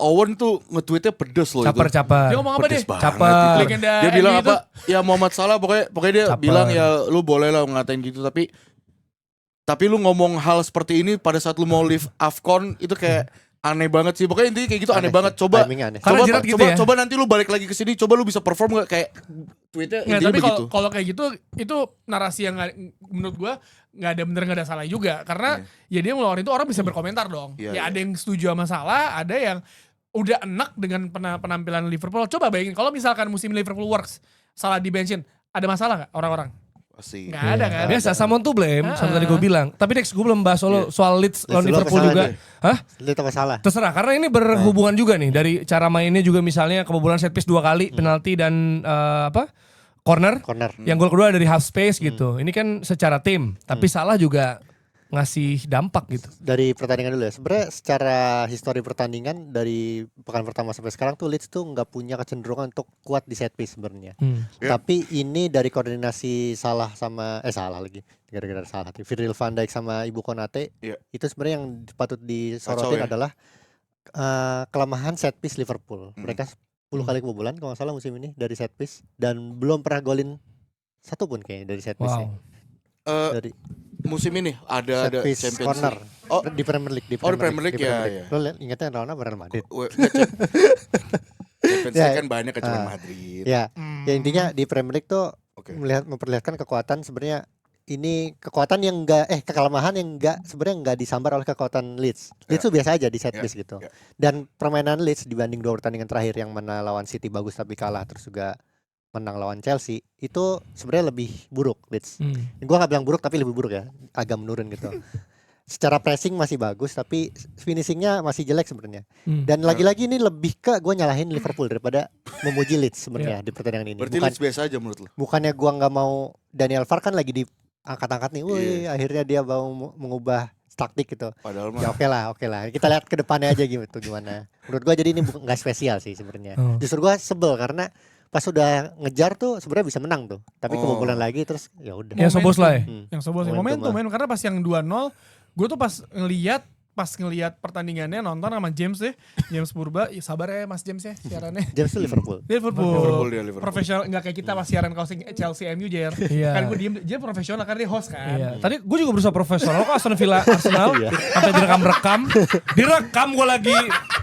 S4: Owen tuh nge-tweetnya pedes loh itu.
S2: Caper-caper.
S1: Dia ngomong apa
S4: Pedes
S1: deh?
S4: banget
S2: Caper.
S4: itu.
S1: Legenda
S4: Dia bilang
S1: MU itu.
S4: apa? Ya Muhammad Salah pokoknya dia
S2: Caper.
S4: bilang ya lu boleh lah ngatain gitu tapi lu ngomong hal seperti ini pada saat lu mau live Afcon itu kayak aneh banget sih. Pokoknya intinya kayak gitu aneh banget. Coba
S3: Timingnya aneh.
S2: Karena jirat gitu ya.
S4: coba nanti lu balik lagi ke sini, coba lu bisa perform gak kayak tweetnya
S1: Nggak,
S4: intinya
S1: tapi
S4: begitu.
S1: kalau kayak gitu itu narasi yang menurut gua nggak ada bener nggak ada salah juga, karena ya dia ngeluarin itu orang bisa berkomentar dong.
S4: Iya,
S1: Ya
S4: iya.
S1: ada yang setuju sama salah, ada yang udah enak dengan penampilan Liverpool. Coba bayangin kalau misalkan musim Liverpool works, salah di bensin, ada masalah nggak orang-orang?
S4: Pasti.
S1: Nggak ada kan?
S2: Biasa, someone to blame, sama tadi gue bilang. Tapi next gue belum bahas soal Leeds lawan
S3: Leeds
S2: Liverpool
S3: lo
S2: juga.
S3: kesalahan
S2: Hah?
S3: Lu tambah salah.
S2: Terserah, karena ini berhubungan juga nih. Dari cara mainnya juga misalnya kebobolan set piece 2 kali, penalti dan corner.
S3: Corner.
S2: Yang gol kedua dari half space gitu. Ini kan secara tim, tapi salah juga ngasih dampak gitu.
S3: Dari pertandingan dulu ya. Sebenarnya secara histori pertandingan dari pekan pertama sampai sekarang tuh Leeds tuh nggak punya kecenderungan untuk kuat di set piece sebenarnya.
S4: Ya.
S3: Tapi ini dari koordinasi salah lagi. Gara-gara salah. Virgil van Dijk sama Ibu Konate.
S4: Iya.
S3: Itu sebenarnya yang patut
S4: Kacau
S3: disorotin
S4: ya.
S3: adalah kelemahan set piece Liverpool. Mereka 10 kali kebobolan kalau nggak salah musim ini dari set piece dan belum pernah golin satu pun kayaknya dari set piece.
S2: Wow.
S3: Dari
S4: Musim ini ada
S3: set piece
S4: Champions
S3: corner.
S4: League. Oh,
S3: Di Premier League.
S4: Oh, di Premier League, ya, ya.
S3: Lo ingatnya Ronaldo Real Madrid.
S4: Champions
S3: Ya,
S4: League kan banyak kan cuma Madrid.
S3: Ya, ya intinya di Premier League tuh
S4: Oke.
S3: memperlihatkan kekuatan sebenarnya ini kekuatan yang kelemahan yang sebenarnya enggak disambar oleh kekuatan Leeds. Leeds tuh biasa aja di set
S4: Ya,
S3: piece gitu.
S4: ya.
S3: Dan permainan Leeds dibanding 2 pertandingan terakhir yang mana lawan City bagus tapi kalah terus juga menang lawan Chelsea itu sebenarnya lebih buruk Leeds. Gua nggak bilang buruk tapi lebih buruk ya, agak menurun gitu. Secara pressing masih bagus tapi finishingnya masih jelek sebenarnya. Dan lagi-lagi ini lebih ke gue nyalahin Liverpool daripada memuji Leeds sebenarnya di pertandingan ini.
S4: Berarti Leeds biasa aja menurut lo?
S3: Bukannya gua nggak mau Daniel Farr kan lagi diangkat-angkat nih, woi akhirnya dia mau mengubah taktik gitu.
S4: Padahal
S3: Ya
S4: mah
S3: oke lah. Kita lihat ke depannya aja gitu gimana. Menurut gua jadi ini nggak spesial sih sebenarnya.
S2: Oh.
S3: Justru gua sebel karena pas udah ngejar tuh sebenarnya bisa menang tuh. Tapi kebobolan lagi terus ya udah.
S2: Yang sobos lah ya.
S1: Yang sebelum
S3: Momentum
S1: momentum karena pas yang 2-0 gue tuh pas ngeliat pertandingannya nonton sama James deh, James Purba, ya sabar ya Mas James ya siarannya.
S3: James tuh Liverpool.
S1: Liverpool
S4: dia Liverpool.
S1: profesional, nggak kayak kita pas siaran closing Chelsea MU JR.
S2: Iya.
S1: Kan gue diem, dia profesional kan dia host kan.
S2: Iya. Tadi gue juga berusaha profesional kok Aston Villa Arsenal sampai direkam gue lagi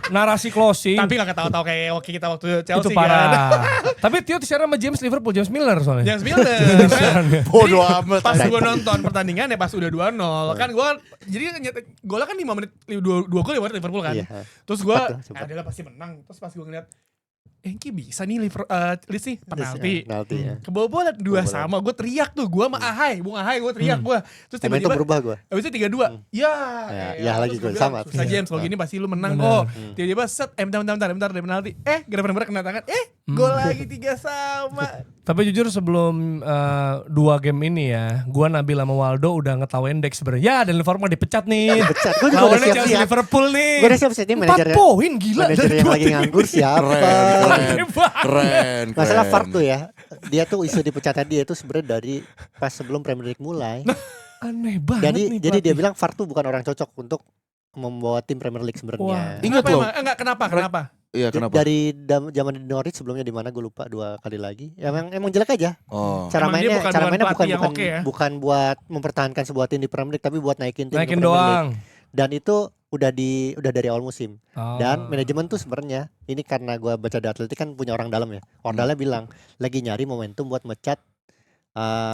S2: narasi closing.
S1: Tapi nggak ketawa-tawa kayak kita waktu
S2: itu
S1: Chelsea kan.
S2: parah. Tapi Tio siaran sama James Liverpool, James Milner soalnya.
S1: James Milner.
S4: bodoh amat.
S1: Pas gue nonton pertandingan ya pas udah 2-0 kan gue jadi golnya kan 5 menit 2 gol ya buat Liverpool kan.
S3: Iya.
S1: Terus gue
S3: Cepat tuh, cepat.
S1: adalah pasti menang. Terus pas gue ngeliat Hengki bisa nih Leeds nih penalti.
S3: Penalti ya.
S1: Kebobolan 2-2, gue teriak tuh, gue sama Bung Ahai gue teriak gue. Terus
S3: Momentum
S1: tiba-tiba
S3: berubah gue.
S1: habis itu 3-2. Ya
S3: lagi
S1: terus
S3: gue
S1: bilang,
S3: sama.
S1: susah James, kalau gini pasti lu menang kok. Tiba-tiba set, bentar ada penalti. Gara-gara kena tangan, gol lagi 3-3.
S2: Tapi jujur sebelum 2 game ini ya, gua Nabil sama Waldo udah ngetawain Dex sebenarnya. Ya dan Liverpool dipecat nih.
S3: Dipecat. Gua juga udah
S2: Lawannya Chelsea
S3: siap-siap.
S2: Liverpool nih.
S3: Gue udah siap-siap ini
S2: 4
S3: manajer
S2: poin gila
S3: manajer
S2: dari
S3: yang
S2: dua
S3: lagi
S2: tim.
S3: nganggur siapa?
S4: Keren.
S3: Masalah VAR tuh ya. Dia tuh isu dipecatnya dia itu sebenarnya dari pas sebelum Premier League mulai.
S2: Aneh banget nih.
S3: Jadi dia
S2: pelatih.
S3: bilang VAR tuh bukan orang cocok untuk membawa tim Premier League
S2: Wah.
S3: sebenarnya.
S4: Ingat
S1: Kenapa
S4: loh.
S1: emang? Enggak, kenapa?
S4: Iya, kenapa?
S3: Dari zaman di Norwich sebelumnya di mana gue lupa 2 kali lagi. Ya, emang jelek aja.
S4: Oh.
S3: Cara
S1: Emang dia
S3: mainnya
S1: bukan pelatih yang oke ya?
S3: bukan buat mempertahankan sebuah tim di Premier League tapi buat naikin tim
S2: Naikin
S3: ke Premier League.
S2: doang.
S3: Dan itu udah dari awal musim.
S2: Oh.
S3: Dan manajemen tuh sebenarnya ini karena gue baca di Atletik kan punya orang dalam ya. Orang dalam bilang lagi nyari momentum buat mecat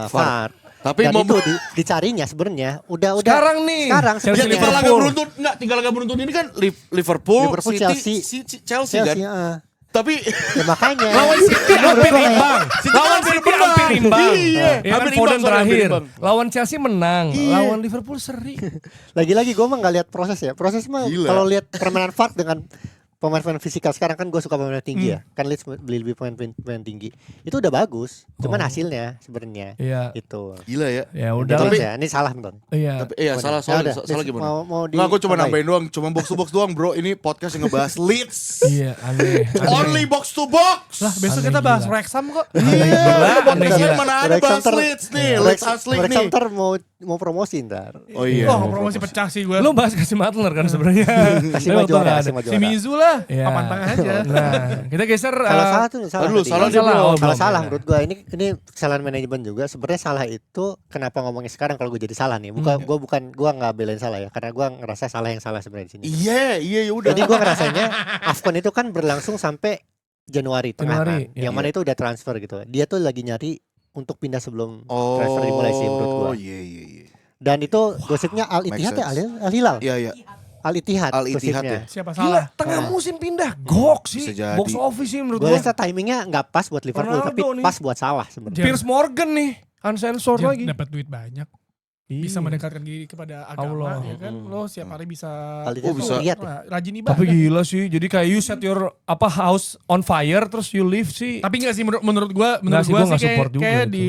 S3: VAR.
S4: Tapi
S3: Dan
S4: mau
S3: itu dicarinya sebenarnya udah
S2: Sekarang nih.
S3: Sekarang
S2: Chelsea
S4: tinggal laga
S2: Liverpool.
S4: beruntun tinggal laga beruntun ini kan Liverpool,
S3: Liverpool,
S4: City,
S3: Chelsea.
S4: Chelsea kan. Tapi
S3: Ya makanya
S2: Lawan City hampir imbang. Lawan City hampir imbang.
S4: Iya,
S2: Ya kan
S4: hampir
S2: Foden
S4: imbang, soalnya hampir
S2: terakhir.
S4: imbang.
S2: Lawan Chelsea menang.
S3: Iya.
S2: Lawan Liverpool seri.
S3: lagi-lagi gue mah nggak lihat proses ya. Proses mah
S4: Gila.
S3: kalau lihat permainan VAR dengan pemain-pemain fisikal sekarang kan gue suka pemain tinggi ya. Kan Leeds beli lebih pemain tinggi. Itu udah bagus. Cuman
S2: Oh.
S3: hasilnya sebenarnya
S2: Iya.
S3: itu.
S4: gila ya.
S2: Ya
S3: Udah
S2: udah.
S3: ya. Ini salah betul.
S2: Iya.
S4: Tapi iya salah soalnya salah gimana?
S3: Mau
S4: Nggak, aku cuma
S3: ditambahin?
S4: nambahin doang, cuma box to box doang, bro. Ini podcast yang ngebahas Leeds.
S2: Iya, aneh.
S4: Only box to box.
S1: Lah besok
S2: Aneh
S1: kita bahas
S2: gila.
S1: Wrexham kok.
S2: Gila, aneh
S4: Podcast
S2: gila.
S4: mana ada
S3: Wrexham
S4: bahas Leeds nih, Leeds asli
S3: Wrexham
S4: nih.
S3: ntar mau promosi ntar.
S4: Oh iya.
S1: Wah, promosi pecah sih gue.
S2: Lu bahas kasih Matler kan sebenarnya.
S3: Kasih
S2: Tapi
S3: maju
S2: waktu nggak
S3: juara,
S2: ada.
S3: kasih maju
S1: Si
S3: juara.
S1: Mizu lah,
S2: Iya.
S1: papan tengah aja.
S2: Nah, kita geser
S3: Kalau salah tuh salah.
S4: Aduh,
S3: tadi.
S4: salah dia,
S2: salah.
S4: bro.
S2: Oh,
S3: Kalau
S2: belum,
S3: salah
S2: ya.
S3: menurut gua ini kesalahan manajemen juga. Sebenarnya salah itu kenapa ngomongnya sekarang kalau gue jadi salah nih. Gua nggak belain salah ya karena gua ngerasa salah yang salah sebenarnya di sini.
S4: Iya, ya udah.
S3: Jadi gua ngerasanya AFCON itu kan berlangsung sampai Januari tengah
S2: Januari,
S3: kan.
S2: iya.
S3: Yang mana itu udah transfer gitu. Dia tuh lagi nyari untuk pindah sebelum
S4: Oh,
S3: transfer dimulai sih menurut gua.
S4: iya.
S3: Dan itu gosipnya Al Ittihad ya,
S4: sense.
S3: Al Hilal.
S4: Iya.
S3: Al Ittihad
S4: Al Ittihad
S3: gosipnya.
S4: ya.
S1: Siapa
S2: Gila,
S1: salah?
S2: tengah musim pindah. Gok sih.
S4: Bisa jadi.
S2: Box office sih menurut
S3: Gue
S2: gua.
S3: rasa timingnya nggak pas buat Liverpool
S2: Ronaldo
S3: tapi
S2: nih.
S3: pas buat salah sebenarnya.
S2: Piers Morgan nih. Unsensor lagi.
S1: Dapat duit banyak. Bisa
S2: Iya.
S1: mendekatkan diri kepada agama,
S2: Allah.
S1: ya kan? Lo setiap hari bisa
S3: Al Ittihad
S4: Oh, bisa.
S3: lihat ya.
S1: wah, rajin ibadah.
S2: Tapi gila sih. Jadi kayak you set your house on fire terus you leave sih.
S1: Tapi enggak sih menurut gua
S2: Nggak sih, gua
S1: sih
S2: nggak
S1: kayak,
S2: support juga
S1: kayak
S2: itu.
S1: di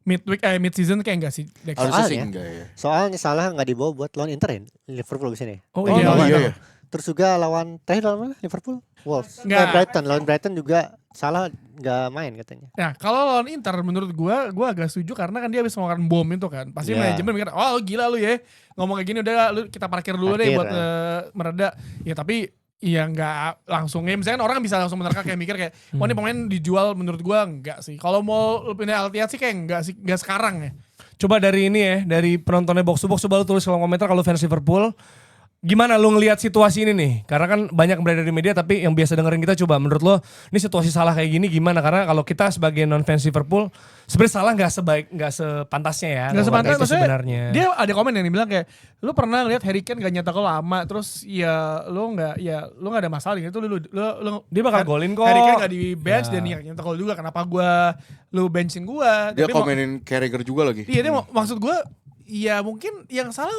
S1: mid season kayak enggak sih. Dex.
S4: Harusnya sih
S3: Soalnya-
S4: enggak ya.
S3: Soalnya salah nggak dibawa buat lawan Inter ya Liverpool abis ini.
S2: Oh
S1: iya,
S3: lawan-
S4: iya, iya.
S3: Terus juga lawan terakhir lawan mana? Liverpool, Wolves.
S1: Nggak.
S3: Brighton, lawan Brighton juga salah nggak main katanya.
S1: Nah, kalau lawan Inter menurut gua agak setuju karena kan dia habis mengeluarkan bom itu kan. Pasti
S3: Iya.
S1: manajemen mikir, "Oh, gila lu ya. Ngomong kayak gini udah lu kita parkir dulu deh
S3: Parkir,
S1: buat mereda." Ya tapi ya nggak langsung ya. Misalkan orang bisa langsung menerka kayak mikir kayak, "Oh, ini pemain dijual." Menurut gua enggak sih. Kalau mau lu pindah Al Ittihad sih kayak enggak sekarang ya.
S2: Coba dari ini ya, dari penontonnya box to box, coba lu tulis kolom komentar kalau fans Liverpool. Gimana lu ngelihat situasi ini nih? Karena kan banyak yang beredar di media tapi yang biasa dengerin kita coba menurut lo ini situasi salah kayak gini gimana? Karena kalau kita sebagai non fans Liverpool sebenarnya salah nggak sepantasnya ya.
S1: Nggak
S2: melakukan
S1: sepantasnya,
S2: itu
S1: maksudnya
S2: sebenarnya.
S1: Dia ada komen yang bilang kayak, "Lu pernah lihat Harry Kane gak nyetak gol lama terus ya lu nggak ada masalah gitu lu
S2: Dia bakal golin kok.
S1: Harry Kane gak di bench
S2: Ya.
S1: dan dia nyetak gol juga. Kenapa lu benching gua?"
S4: Dia
S1: Tapi
S4: komenin Carragher juga lagi.
S1: Iya, dia maksud gue ya mungkin yang salah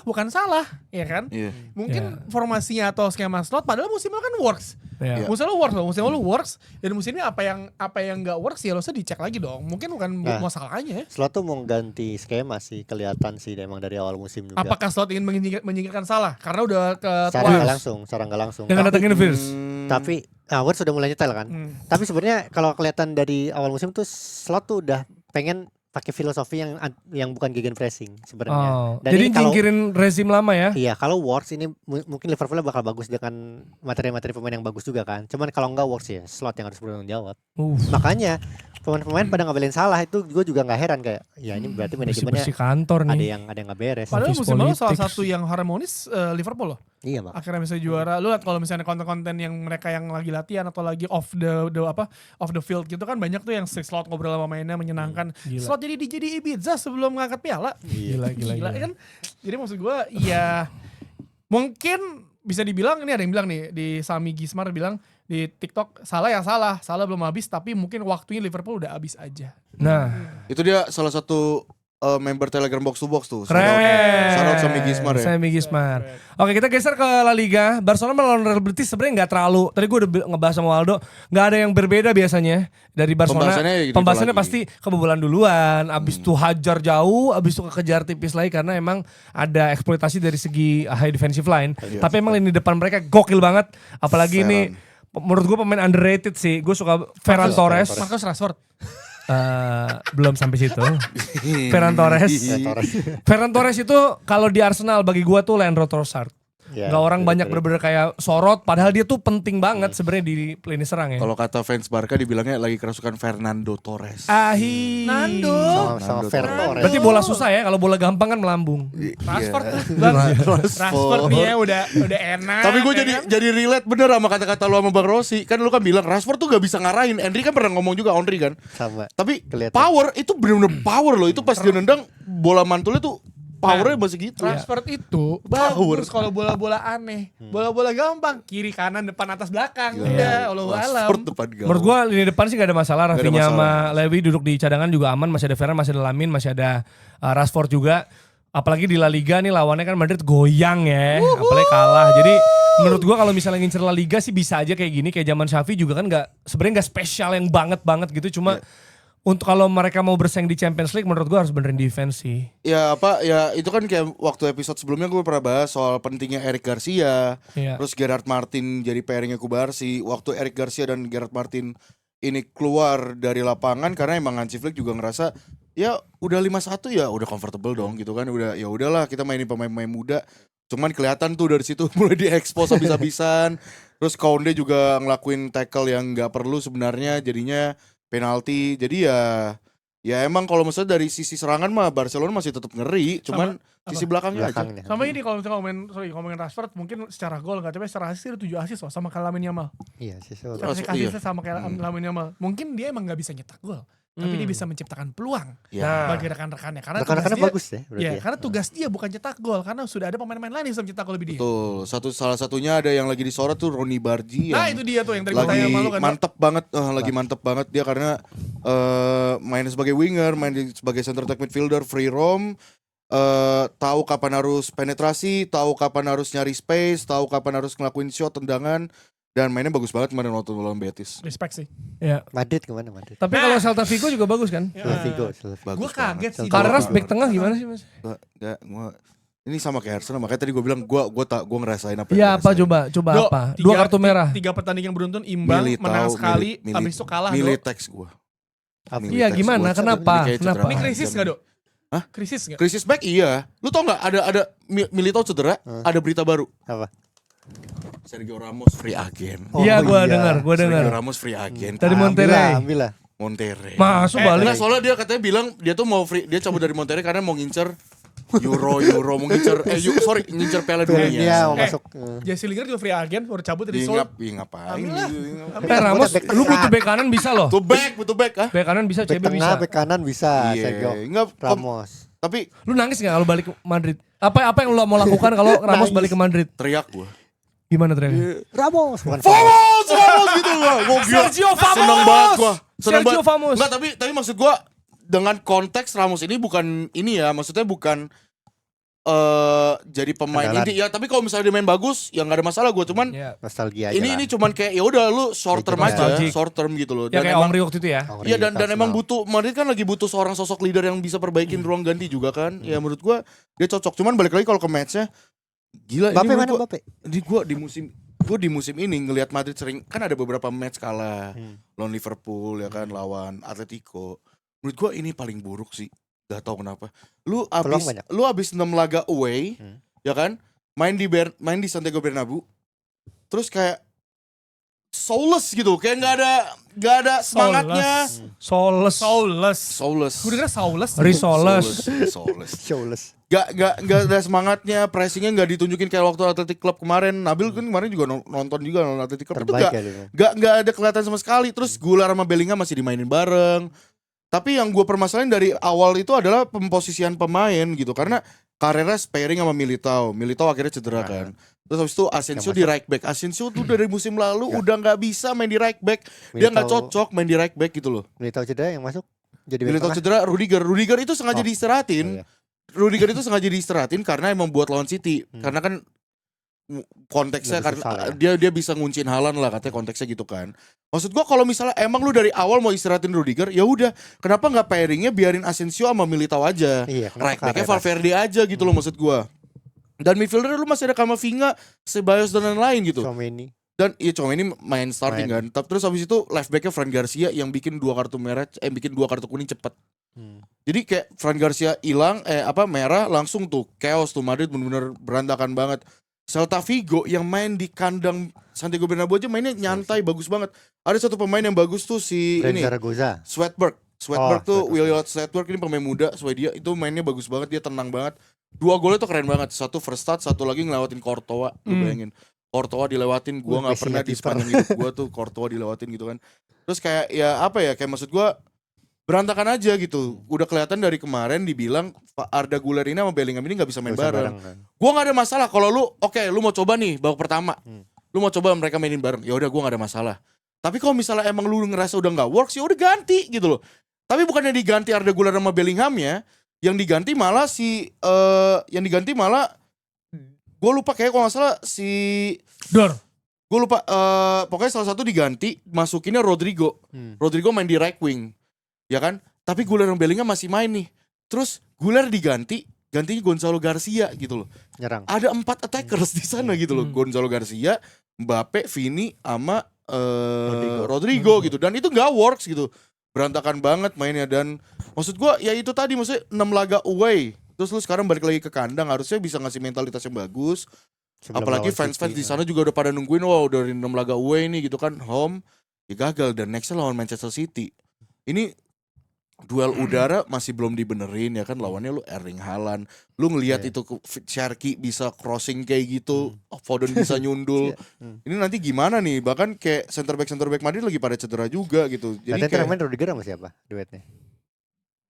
S1: bukan salah, ya kan?
S4: Iya.
S1: Mungkin formasinya atau skema slot padahal musim lalu kan works.
S2: Ya.
S1: Musim lalu works dan musim ini apa yang nggak works ya lo dicek lagi dong. Mungkin bukan
S3: Nah.
S1: masalahnya.
S3: Slot tuh mau ganti skema sih kelihatan sih emang dari awal musim juga.
S1: Apakah slot ingin menyingkirkan salah karena udah ke
S3: Secara nggak langsung.
S2: Dengan datangin Virus.
S3: Tapi Wirtz sudah mulai nyetel kan. Tapi sebenarnya kalau kelihatan dari awal musim tuh Slot tuh udah pengen pakai filosofi yang bukan gegen pressing sebenarnya.
S2: Oh.
S3: Dan
S2: Jadi
S3: ini kalau
S2: nyingkirin rezim lama ya.
S3: iya kalau Wirtz ini mungkin Liverpool bakal bagus dengan materi-materi pemain yang bagus juga kan. Cuman kalau nggak Wirtz ya Slot yang harus bertanggung jawab. Makanya pemain-pemain pada ngebelain salah itu gue juga nggak heran kayak ya ini berarti manajemennya
S2: Bersih kantor
S3: ada
S2: nih.
S3: yang nggak beres.
S1: Padahal
S2: Office
S1: musim lalu salah
S2: politics.
S1: satu yang harmonis Liverpool loh.
S3: Iya mak.
S1: Akhirnya bisa juara. Lu lihat kalau misalnya konten-konten yang mereka yang lagi latihan atau lagi off the field gitu kan banyak tuh yang slot ngobrol sama mainnya menyenangkan.
S2: Gila.
S1: Slot jadi Ibiza sebelum ngangkat piala.
S2: Gila.
S1: Kan. Jadi maksud gue ya mungkin bisa dibilang ini ada yang bilang nih di Sami Gismar bilang di TikTok salah ya salah belum habis tapi mungkin waktunya Liverpool udah habis aja.
S2: Nah,
S4: Itu dia salah satu member Telegram Box to Box tuh.
S2: keren.
S4: Shout out Sami Gismar ya.
S2: Sami Gismar. Oke, kita geser ke La Liga. Barcelona melawan Real Betis sebenarnya nggak terlalu. Tadi gue udah ngebahas sama Waldo, nggak ada yang berbeda biasanya dari Barcelona.
S4: Pembahasannya gitu
S2: Pembahasannya
S4: lagi.
S2: pasti kebobolan duluan, abis itu hajar jauh, abis itu kekejar tipis lagi karena emang ada eksploitasi dari segi high defensive line. Tapi emang lini depan mereka gokil banget. Apalagi ini menurut gue pemain underrated sih. Gue suka Ferran Torres.
S1: Marcus Rashford.
S2: Belum sampai situ. Ferran Torres. Ferran Torres itu kalau di Arsenal bagi gua tuh Leandro Trossard.
S3: Ya,
S2: Gak orang banyak
S3: bener-bener.
S2: bener-bener kayak sorot, padahal dia tuh penting banget sebenarnya di lini serang ya.
S4: Kalau kata fans Barca dibilangnya lagi kerasukan Fernando Torres.
S1: Nando.
S3: Sama
S4: Nando
S3: Ferran Torres.
S2: Berarti bola susah ya, kalau bola gampang kan melambung.
S1: Rashford tuh. Bang. Rashford nih ya udah enak.
S4: Tapi gue
S1: ya
S4: jadi
S1: kan?
S4: jadi relate bener sama kata-kata lu sama Bang Rossi. Kan lu kan bilang Rashford tuh gak bisa ngarahin. Henry kan pernah ngomong juga Henry kan.
S3: Sama.
S4: Tapi
S3: Kelihatan.
S4: power itu bener-bener power loh. Itu pas dia nendang bola mantulnya tuh powernya masih gitu.
S1: Rashford itu
S4: Power.
S1: bagus kalau bola-bola aneh. Bola-bola gampang, kiri kanan depan atas belakang. Udah, Allah alam.
S4: Rashford depan gawang.
S2: Menurut gua lini depan sih gak ada masalah.
S4: Nggak ada
S2: Rafinha sama
S4: masalah.
S2: Lewy duduk di cadangan juga aman. Masih ada Ferran, masih ada Lamine, masih ada Rashford juga. Apalagi di La Liga nih lawannya kan Madrid goyang ya. Apalagi kalah. Jadi menurut gua kalau misalnya ngincer La Liga sih bisa aja kayak gini. Kayak zaman Xavi juga kan sebenarnya nggak spesial yang banget gitu. Cuma untuk kalau mereka mau bersaing di Champions League menurut gua harus benerin defense sih.
S4: Ya itu kan kayak waktu episode sebelumnya gue pernah bahas soal pentingnya Eric Garcia.
S2: Iya.
S4: Terus Gerard Martin jadi pairingnya Kubarsi. Waktu Eric Garcia dan Gerard Martin ini keluar dari lapangan karena emang Hansi Flick juga ngerasa ya udah 5-1 ya udah comfortable dong gitu kan. Udah ya udahlah kita mainin pemain-pemain muda. Cuman kelihatan tuh dari situ mulai diekspos habis-habisan. Terus Koundé juga ngelakuin tackle yang nggak perlu sebenarnya jadinya penalti. Jadi ya emang kalau misalnya dari sisi serangan mah Barcelona masih tetap ngeri, cuman sisi belakangnya aja.
S3: Belakangnya.
S1: Sama ini kalau misalnya ngomongin Rashford mungkin secara gol enggak, tapi secara assist dia 7 assist loh sama kayak Lamine Yamal.
S3: Iya sih. so-
S1: Secara
S4: iya.
S1: assist sama kayak Lamine Yamal. Mungkin dia emang enggak bisa nyetak gol, tapi dia bisa menciptakan peluang
S4: Ya.
S1: bagi rekan-rekannya karena
S3: Rekan-rekannya
S1: tugas dia
S3: bagus ya berarti
S1: ya,
S3: ya.
S1: karena tugas dia bukan cetak gol karena sudah ada pemain-pemain lain yang bisa mencetak gol lebih dia.
S4: Betul. Salah satunya ada yang lagi disorot tuh Ronny Bargi
S1: Nah,
S4: yang
S1: itu dia tuh yang tadi gue
S4: lagi
S1: tanya sama lu kan.
S4: mantep banget, lagi mantep banget dia karena main sebagai winger, sebagai center back midfielder, free roam, tahu kapan harus penetrasi, tahu kapan harus nyari space, tahu kapan harus ngelakuin shot tendangan dan mainnya bagus banget kemarin waktu lawan Betis.
S1: Respect sih.
S2: Ya.
S3: Madrid kemana Madrid?
S2: Tapi kalau Celta Vigo juga bagus kan?
S3: Celta Vigo.
S4: Bagus
S1: Gue kaget sih.
S3: Celta
S2: Carreras
S3: Vigo.
S2: back tengah gimana sih Mas?
S4: Enggak, ini sama kayak Arsenal, makanya tadi gue bilang gue ngerasain apa.
S2: Iya
S4: yang
S2: apa
S4: gua rasain.
S2: coba apa? Dua kartu merah.
S1: 3 pertandingan beruntun imbang, menang sekali, habis itu kalah. Dok.
S4: Militex gue.
S2: Iya gimana? Kenapa?
S4: Ini kayak
S2: Kenapa?
S1: Ini krisis enggak, Dok?
S4: Hah?
S1: Krisis enggak?
S4: Krisis back iya. Lu tau nggak ada Militao cedera, ada berita baru.
S3: Apa?
S4: Sergio Ramos free agent.
S3: Oh,
S2: Iya gua
S3: iya.
S2: dengar.
S4: Sergio Ramos free agent.
S2: Dari Monterrey.
S3: Ambil lah.
S4: Monterrey.
S2: Masuk balik.
S4: Enggak, soalnya dia katanya bilang dia tuh mau free, dia cabut dari Monterrey karena mau ngincer Euro mau ngincer ngincer Piala
S3: Dunia
S4: Dunia.
S3: mau masuk.
S1: Jesse Lingard juga free agent, baru cabut dari Seoul.
S4: Ngapain?
S1: Alhamdulillah.
S2: Ramos, lu butuh bek kanan bisa loh.
S4: Butuh back ah.
S2: Bek kanan bisa,
S3: Bek
S2: CB bisa.
S3: tengah, bek kanan bisa. Sergio
S4: Enggak,
S3: Ramos.
S4: tapi
S2: Lu nangis gak kalau balik ke Madrid? Apa yang lu mau lakukan kalau Ramos balik ke Madrid?
S4: teriak gua.
S2: Gimana teriaknya?
S3: Ramos bukan
S4: Vamos gitu gua. Gua gila.
S2: Sergio Vamos!
S4: Senang banget gua.
S2: Sergio Vamos.
S4: Enggak, tapi maksud gua dengan konteks Ramos ini bukan ini ya, maksudnya bukan jadi pemain
S3: Andalan.
S4: inti ya, tapi kalau misalnya dia main bagus ya nggak ada masalah gua, cuman
S2: Ya,
S3: nostalgia aja.
S4: ini cuman kayak ya udah lu short term aja,
S2: Nostalgic.
S4: short term gitu loh.
S2: ya kayak Omri waktu itu ya.
S4: Iya dan emang butuh Madrid kan lagi butuh seorang sosok leader yang bisa perbaikin ruang ganti juga kan. Ya menurut gua dia cocok. Cuman balik lagi kalau ke matchnya gila
S3: Bape
S4: ini
S3: mana
S4: menurut
S3: Bape?
S4: gua di musim ini ngelihat Madrid sering kan ada beberapa match kalah lawan Liverpool ya kan, lawan Atletico. Menurut gua ini paling buruk sih. Gak tau kenapa. Lu abis 6 laga away ya kan, main di Santiago Bernabeu. Terus kayak soulless gitu, kayak nggak ada semangatnya.
S2: Soulless.
S1: Gue denger Soulless.
S2: Risoles.
S3: Showless.
S4: Gak ada semangatnya, pressingnya gak ditunjukin kayak waktu Athletic Club kemarin. Nabil kan kemarin juga nonton juga nonton Athletic Club.
S3: Terbaik
S4: Itu
S3: ya dia.
S4: gak ada kelihatan sama sekali. Terus Goulart sama Bellingham masih dimainin bareng. Tapi yang gue permasalahin dari awal itu adalah pemposisian pemain gitu. Karena Carreras pairing sama Militao akhirnya cedera kan. Terus habis itu Asensio di right back. Asensio tuh dari musim lalu udah nggak bisa main di right back. Dia nggak cocok main di right back gitu loh.
S3: Militao cedera yang masuk jadi
S4: Militao cedera, Rudiger itu sengaja diistirahatin. Rudiger itu sengaja diistirahatin karena emang buat lawan City. Karena kan konteksnya
S3: Lebih
S4: karena
S3: susah
S4: dia bisa ngunciin Haaland lah katanya konteksnya gitu kan. Maksud gua kalau misalnya emang lu dari awal mau istirahatin Rudiger, ya udah, kenapa nggak pairingnya biarin Asensio sama Militao aja.
S3: Iya,
S4: Right backnya Valverde aja gitu loh maksud gua. Dan midfielder lu masih ada Camavinga, Ceballos dan lain-lain gitu.
S3: Tchouaméni.
S4: Dan iya ini main starting kan. Terus habis itu left backnya Fran Garcia yang bikin 2 kartu merah, bikin 2 kartu kuning cepet. Jadi kayak Fran Garcia hilang, merah langsung tuh chaos tuh, Madrid bener-bener berantakan banget. Celta Vigo yang main di kandang Santiago Bernabeu aja mainnya nyantai, bagus banget. Ada satu pemain yang bagus tuh si ini
S3: Zaragoza.
S4: Sweatberg tuh Williot Sweatberg ini pemain muda Swedia, itu mainnya bagus banget, dia tenang banget. 2 golnya tuh keren banget, satu first touch, satu lagi ngelewatin Courtois. Lu bayangin Courtois dilewatin, gue nggak pernah di sepanjang hidup gue tuh Courtois dilewatin gitu kan. Terus kayak kayak maksud gue berantakan aja gitu. Udah kelihatan dari kemarin dibilang Arda Güler ini sama Bellingham ini nggak bisa main bareng.
S3: Kan.
S4: Gue nggak ada masalah kalau lu lu mau coba nih babak pertama, lu mau coba mereka mainin bareng, ya udah gue nggak ada masalah. Tapi kalau misalnya emang lu ngerasa udah nggak works, ya udah ganti gitu loh. Tapi bukannya diganti Arda Güler sama Bellingham ya, yang diganti malah gue lupa kayak kalau nggak salah si
S1: Dor.
S4: Gue lupa pokoknya salah satu diganti, masukinnya Rodrigo. Rodrigo main di right wing. Ya kan? Tapi Güler dan Bellingham masih main nih. Terus Güler gantinya Gonzalo Garcia gitu loh.
S3: Nyerang.
S4: Ada 4 attackers di sana gitu loh. Gonzalo Garcia, Mbappe, Vini sama Rodrigo gitu. Dan itu nggak works gitu. Berantakan banget mainnya. Dan maksud gua ya itu tadi, maksudnya 6 laga away. Terus lu sekarang balik lagi ke kandang, harusnya bisa ngasih mentalitas yang bagus.
S3: Sebelum
S4: Apalagi
S3: lawan
S4: fans-fans
S3: City,
S4: di sana juga udah pada nungguin, wow dari 6 laga away nih gitu kan, home ya gagal, dan nextnya lawan Manchester City. Ini duel udara masih belum dibenerin ya kan, lawannya lu Erling Haaland. Lu ngelihat itu Cherki bisa crossing kayak gitu, Foden bisa nyundul. Ini nanti gimana nih? Bahkan kayak center back Madrid lagi pada cedera juga gitu. Jadi
S3: Nanti
S4: kayak
S3: main Rudiger sama siapa duetnya?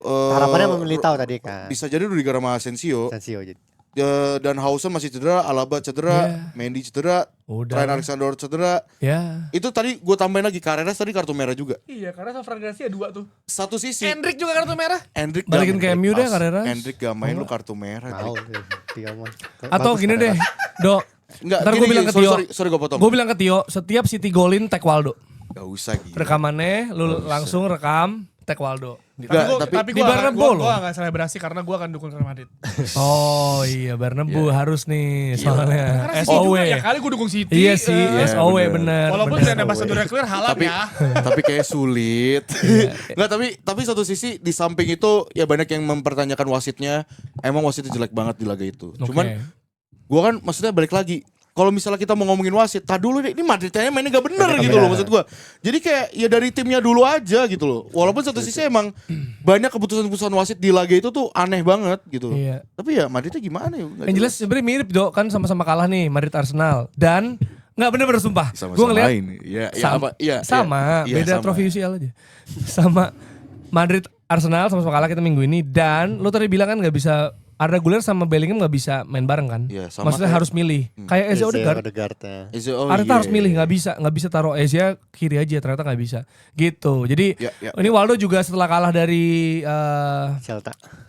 S3: Harapannya sama Militao tadi kan.
S4: bisa jadi Rudiger sama Asensio.
S3: Asensio jadi.
S4: Dan Hausen masih cedera, Alaba cedera, Mendy cedera, Trent Alexander cedera.
S2: Ya.
S4: Itu tadi gue tambahin lagi, Carreras tadi kartu merah juga.
S1: Iya, karena sama Fran Garcia 2 tuh.
S4: Satu sisi
S1: Endrick juga kartu merah.
S4: Endrick
S2: Balikin ke MU deh, Carreras.
S4: Endrick gak main, lu kartu merah.
S3: Mau
S4: Drik.
S3: 3 mah.
S2: Atau
S3: Bagus
S2: gini
S3: kan,
S2: deh, Dok.
S4: Enggak,
S2: Ntar gue bilang ke Tio.
S4: Sorry gue potong.
S2: Gue bilang ke Tio, setiap City golin tag Waldo.
S4: Gak usah gitu.
S2: Rekamannya lu langsung rekam tag Waldo.
S1: Tapi
S2: di Bernabeu loh.
S1: gue gak selebrasi karena gue akan dukung Real Madrid.
S2: Oh iya, Bernabeu harus nih soalnya.
S1: Karena City juga, ya
S2: SOW.
S1: kali gue dukung City.
S2: Iya sih, SOW
S4: bener.
S2: bener.
S1: Walaupun
S2: bener.
S1: dan ambassador clear halal
S4: tapi
S1: ya.
S4: tapi kayak sulit. Enggak, tapi satu sisi di samping itu ya banyak yang mempertanyakan wasitnya. Emang wasitnya jelek banget di laga itu.
S2: Oke.
S4: Cuman gua kan maksudnya balik lagi, kalau misalnya kita mau ngomongin wasit, dulu deh, ini Madridnya mainnya gak bener gitu loh maksud gua. Jadi kayak ya dari timnya dulu aja gitu loh. Walaupun satu sisi emang banyak keputusan-keputusan wasit di laga itu tuh aneh banget gitu.
S2: Iya.
S4: Tapi ya Madridnya gimana ya? Nggak
S2: Yang jelas sebenarnya mirip Dok, kan sama-sama kalah nih Madrid Arsenal. Dan nggak bener-bener sumpah.
S4: sama-sama
S2: Gue ngeliat
S4: lain. Ya,
S2: sama, beda
S4: sama.
S2: trofi UCL aja. Sama Madrid Arsenal sama-sama kalah kita minggu ini. Dan lu tadi bilang kan nggak bisa, Arda Güler sama Bellingham nggak bisa main bareng kan?
S4: Iya, sama
S2: Maksudnya
S4: kayak-
S2: harus milih. Kayak Eze Odegaard. Arteta harus milih, nggak bisa taruh Eze kiri aja, ternyata nggak bisa. Gitu. Jadi
S4: Ya.
S2: ini Waldo juga setelah kalah dari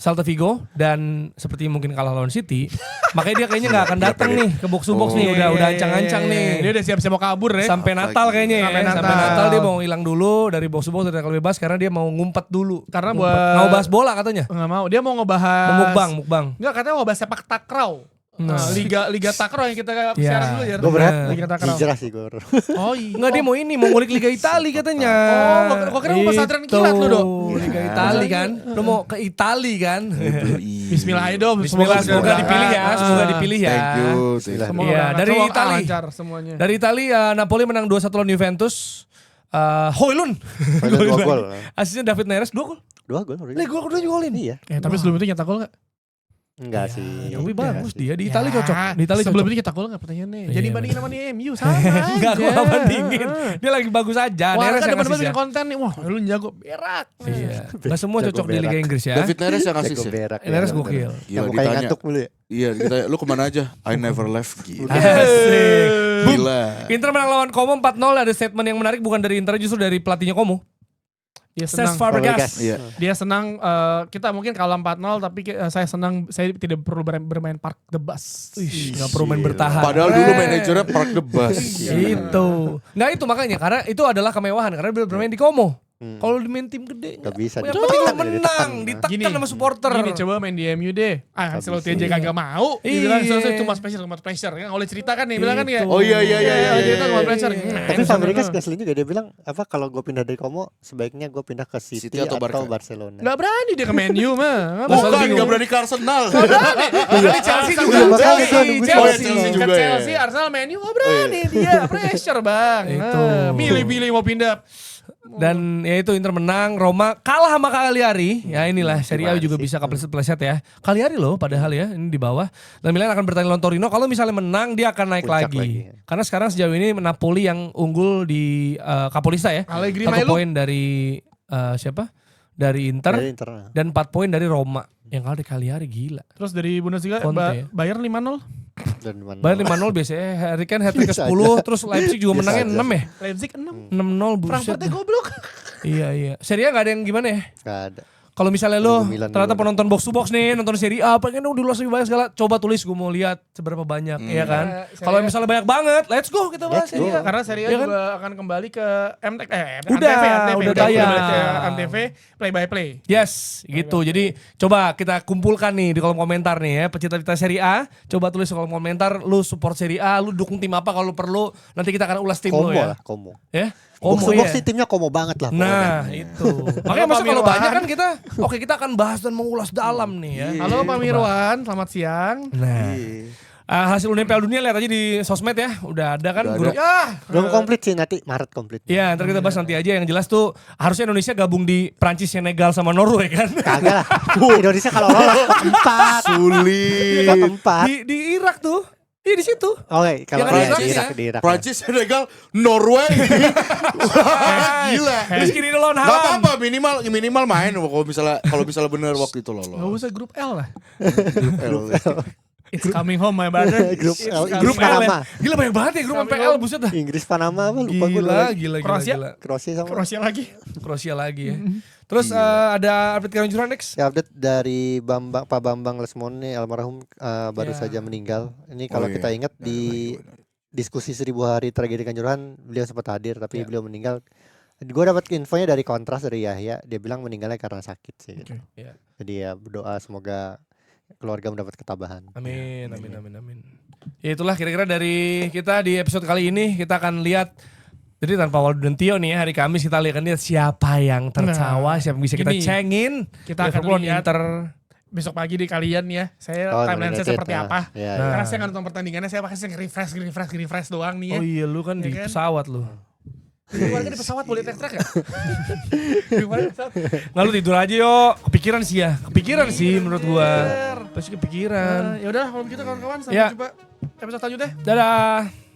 S3: Celta
S2: Vigo dan seperti mungkin kalah lawan City, makanya dia kayaknya nggak akan datang nih ke box to box nih, udah ancang-ancang nih.
S1: Dia udah siap-siap mau kabur ya.
S2: Sampai Natal kayaknya ya.
S1: Sampai
S2: Sampai
S1: Natal.
S2: Natal dia mau hilang dulu dari box to box, dari tackle bebas karena dia mau ngumpet dulu.
S1: Karena
S2: Ngumpet.
S1: buat-
S2: Nggak mau bahas bola katanya.
S1: Nggak mau. Dia mau ngebahas.
S2: Mukbang.
S1: Enggak, katanya mau bahas sepak takraw.
S2: Nah.
S1: Liga takraw yang kita
S2: Iya.
S1: siaran dulu ya.
S3: Gue berat
S1: Liga takraw.
S3: hijrah sih gue.
S1: Oh iya.
S2: Enggak, dia mau ngulik Liga Itali katanya.
S1: Oh, gua kira mau pesantren kilat lu, Dok.
S2: Liga Itali kan. Lu mau ke Itali kan.
S1: Bismillah aja dong.
S2: Bismillah, semoga dipilih ya, semoga dipilih ya.
S4: Thank you.
S1: Semoga
S2: Iya,
S1: berangkat.
S2: dari
S1: Semoga
S2: Itali.
S1: lancar semuanya.
S2: Dari Itali Napoli menang 2-1 lawan Juventus. Hoylund.
S3: Padahal 2 gol.
S2: Asisnya David Neres 2 gol.
S3: 2 gol.
S2: Gol kedua juga golin.
S3: Iya.
S1: Tapi sebelum itu nyetak gol gak?
S3: Enggak sih.
S2: Tapi bagus dia di
S1: Ya,
S2: Italia cocok. Di Italia
S1: sebelum
S2: cocok.
S1: ini kita gol nggak pertanyaannya.
S2: Iya,
S1: Jadi
S2: bener.
S1: bandingin sama nih MU sama
S2: Enggak, gue
S1: aja.
S2: gak bandingin. Dia lagi bagus aja.
S1: Wah,
S2: Neres
S1: kan
S2: yang
S1: depan
S2: ngasih
S1: bikin
S2: ya.
S1: konten nih. Wah, lu jago berak.
S2: Iya. Gak semua
S3: Jago
S2: cocok di Liga
S3: berak.
S2: Inggris ya.
S4: David Neres yang ngasih
S3: Jago
S4: sih.
S3: berak.
S2: Neres
S3: ya.
S2: gokil.
S3: Yang
S4: Gila
S3: mukanya
S4: ditanya.
S3: ngantuk mulu ya.
S4: Iya ditanya lu kemana aja? I never left. Gila.
S2: Asik.
S4: Gila.
S2: Inter menang lawan Como 4-0. Ada statement yang menarik bukan dari Inter, justru dari pelatihnya Como.
S1: Dia
S2: Cesc
S1: senang.
S2: Fabregas.
S4: Iya.
S1: Dia senang kita mungkin kalah 4-0 tapi saya senang saya tidak perlu bermain park the bus.
S2: Gak perlu main bertahan.
S4: Padahal dulu
S2: Keren.
S4: manajernya Park the Bus.
S2: Gitu. Nggak itu makanya, karena itu adalah kemewahan. Karena dia bermain di Como. Kalau di main tim gede
S3: Gak bisa.
S2: yang
S3: ditekan,
S2: penting lu
S3: ditekan.
S2: menang, ditekan sama supporter.
S1: Gini coba main di MU deh. Ah, Ancelotti aja
S2: bisa.
S1: kagak mau.
S2: Iya.
S1: Dibilang selesai cuma pressure. Kan oleh cerita kan nih bilang kan ya.
S2: Itu.
S4: Oh iya iya iya iya.
S1: Cerita cuma pressure.
S3: Tapi Fabregas ngeselin juga, dia bilang apa kalau gue pindah dari Como sebaiknya gue pindah ke City,
S4: City atau
S3: atau
S4: Barca?
S3: Barcelona.
S1: Gak berani dia ke MU mah.
S4: Bukan, gak berani ke Arsenal.
S1: Di Chelsea juga.
S3: Iya, makanya
S1: Chelsea,
S3: gua nunggu
S1: Chelsea,
S4: Chelsea
S1: Ke
S4: juga ya.
S1: Chelsea, Arsenal, MU gak berani dia. Pressure bang.
S2: Itu.
S1: Milih-milih mau pindah.
S2: Dan ya itu Inter menang, Roma kalah sama Cagliari. Ya inilah Serie A
S3: Gimana
S2: juga
S3: sih?
S2: bisa kepleset-pleset ya. Cagliari loh padahal ya, ini di bawah. Dan Milan akan bertanding lawan Torino. Kalau misalnya menang dia akan naik
S3: Puncak
S2: lagi.
S3: lagi.
S2: Karena sekarang sejauh ini Napoli yang unggul di Capolista ya.
S1: Allegri
S2: 1
S1: Milo.
S2: poin dari siapa? Dari Inter
S3: Dari Inter.
S2: dan 4 poin dari Roma. Yang kalah di Cagliari gila.
S1: Terus dari Bundesliga
S2: Conte ya.
S1: Bayern 5-0.
S3: Dan mana?
S2: Bayern 5-0 biasanya, Harry Kane hat-trick
S3: Biasa
S2: ke-10, terus Leipzig juga
S3: Biasa
S2: menangnya
S3: aja.
S2: 6 ya.
S1: Leipzig 6.
S2: 6-0 buset.
S1: Frankfurtnya goblok.
S2: Iya. Serie A gak ada yang gimana ya?
S3: Gak ada.
S2: Kalau misalnya lo
S3: Nunggu Milan
S2: ternyata
S3: dulu.
S2: penonton box to box nih, nonton Serie A, pengen dong diulas lebih banyak segala, coba tulis gue mau lihat seberapa banyak, ya kan?
S1: Serie
S2: Kalau
S1: A-
S2: misalnya banyak banget, let's go kita bahas
S3: Let's
S2: Serie A.
S3: go.
S1: Karena Serie A
S2: Iya kan?
S1: juga akan kembali ke
S2: Udah tayang.
S1: Antv play by play.
S2: Yes, gitu. Jadi coba kita kumpulkan nih di kolom komentar nih ya, pecinta-pecinta Serie A, coba tulis di kolom komentar, lu support Serie A, lu dukung tim apa kalau perlu, nanti kita akan ulas tim
S3: Komo
S2: lu ya.
S3: lah, Komo.
S2: Ya?
S3: Box
S2: Komo
S3: to box
S2: ya.
S3: sih timnya Komo banget lah.
S2: Nah,
S3: pokoknya.
S2: itu. Makanya masa
S1: Pak
S2: kalau
S1: Mirwan.
S2: banyak kan kita, oke kita akan bahas dan mengulas dalam nih ya.
S1: Halo Pak Mirwan, selamat siang.
S2: Nah, hasil UNP Piala Dunia lihat aja di sosmed ya, udah ada kan
S4: Udah ada.
S2: grup.
S1: Ya,
S3: Belum komplit sih, nanti Maret komplit.
S2: Ya, ntar kita bahas nanti aja. Yang jelas tuh harusnya Indonesia gabung di Prancis, Senegal sama Norway kan.
S3: Kagak lah. Indonesia kalau lolos keempat.
S4: Sulit.
S3: Keempat.
S2: Di Irak tuh. Iya di situ.
S3: Oke, kalau
S2: Yang ada
S3: iya,
S2: Irak
S3: di
S2: ya?
S3: Irak, di Irak.
S4: Prancis, Senegal, Norway. Wah, gila.
S2: Rizky Ridho lawan
S4: Gak
S2: Haram.
S4: apa-apa, minimal main kalau misalnya bener waktu itu
S1: nggak
S4: lolos.
S1: usah grup L lah.
S4: L.
S1: It's coming home my brother.
S3: Grup
S1: It's
S3: L,
S1: coming
S2: Grup
S3: Inggris,
S2: L ya.
S3: Panama.
S2: Gila banyak banget ya grup
S1: Sampai
S2: MPL buset dah.
S3: Inggris Panama apa lupa gue
S2: Gila.
S1: Kroasia.
S3: Kroasia sama.
S2: Kroasia lagi ya.
S1: Mm-hmm.
S2: Terus ada update kelanjutan next.
S3: Ya update dari Pak Bambang Lesmone almarhum baru
S1: Ya.
S3: saja meninggal. Ini kalau
S4: Oh, iya.
S3: kita ingat di diskusi 1000 hari tragedi Kanjuruhan beliau sempat hadir tapi beliau meninggal. Gue dapat infonya dari Kontras dari Yahya, dia bilang meninggalnya karena sakit sih. Gitu.
S2: Ya.
S3: Jadi ya berdoa semoga keluarga mendapat ketabahan.
S2: Amin. Ya itulah kira-kira dari kita di episode kali ini, kita akan lihat. Jadi tanpa Waldo dan Tio nih ya, hari Kamis kita akan lihat siapa yang tercawa, siapa yang bisa kita
S1: gini,
S2: cengin.
S1: kita akan
S2: Liverpool lawan
S1: lihat
S2: Inter.
S1: besok pagi di kalian ya. Saya
S3: Oh,
S1: timeline saya
S3: United,
S1: seperti apa.
S3: Ya,
S2: Nah.
S1: Karena saya nggak nonton pertandingannya, saya pasti refresh doang nih ya.
S2: Oh iya lu kan
S1: Ya
S2: di
S1: kan?
S2: pesawat lu.
S1: Di warga di pesawat boleh tek-tek ya? Di warga di pesawat.
S2: Nggak lu tidur aja yuk. Kepikiran sih ya. Kepikiran sih menurut gua. Pasti kepikiran.
S1: Ya udah kalau begitu kawan-kawan sampai
S2: Ya.
S1: jumpa episode selanjutnya.
S2: Dadah.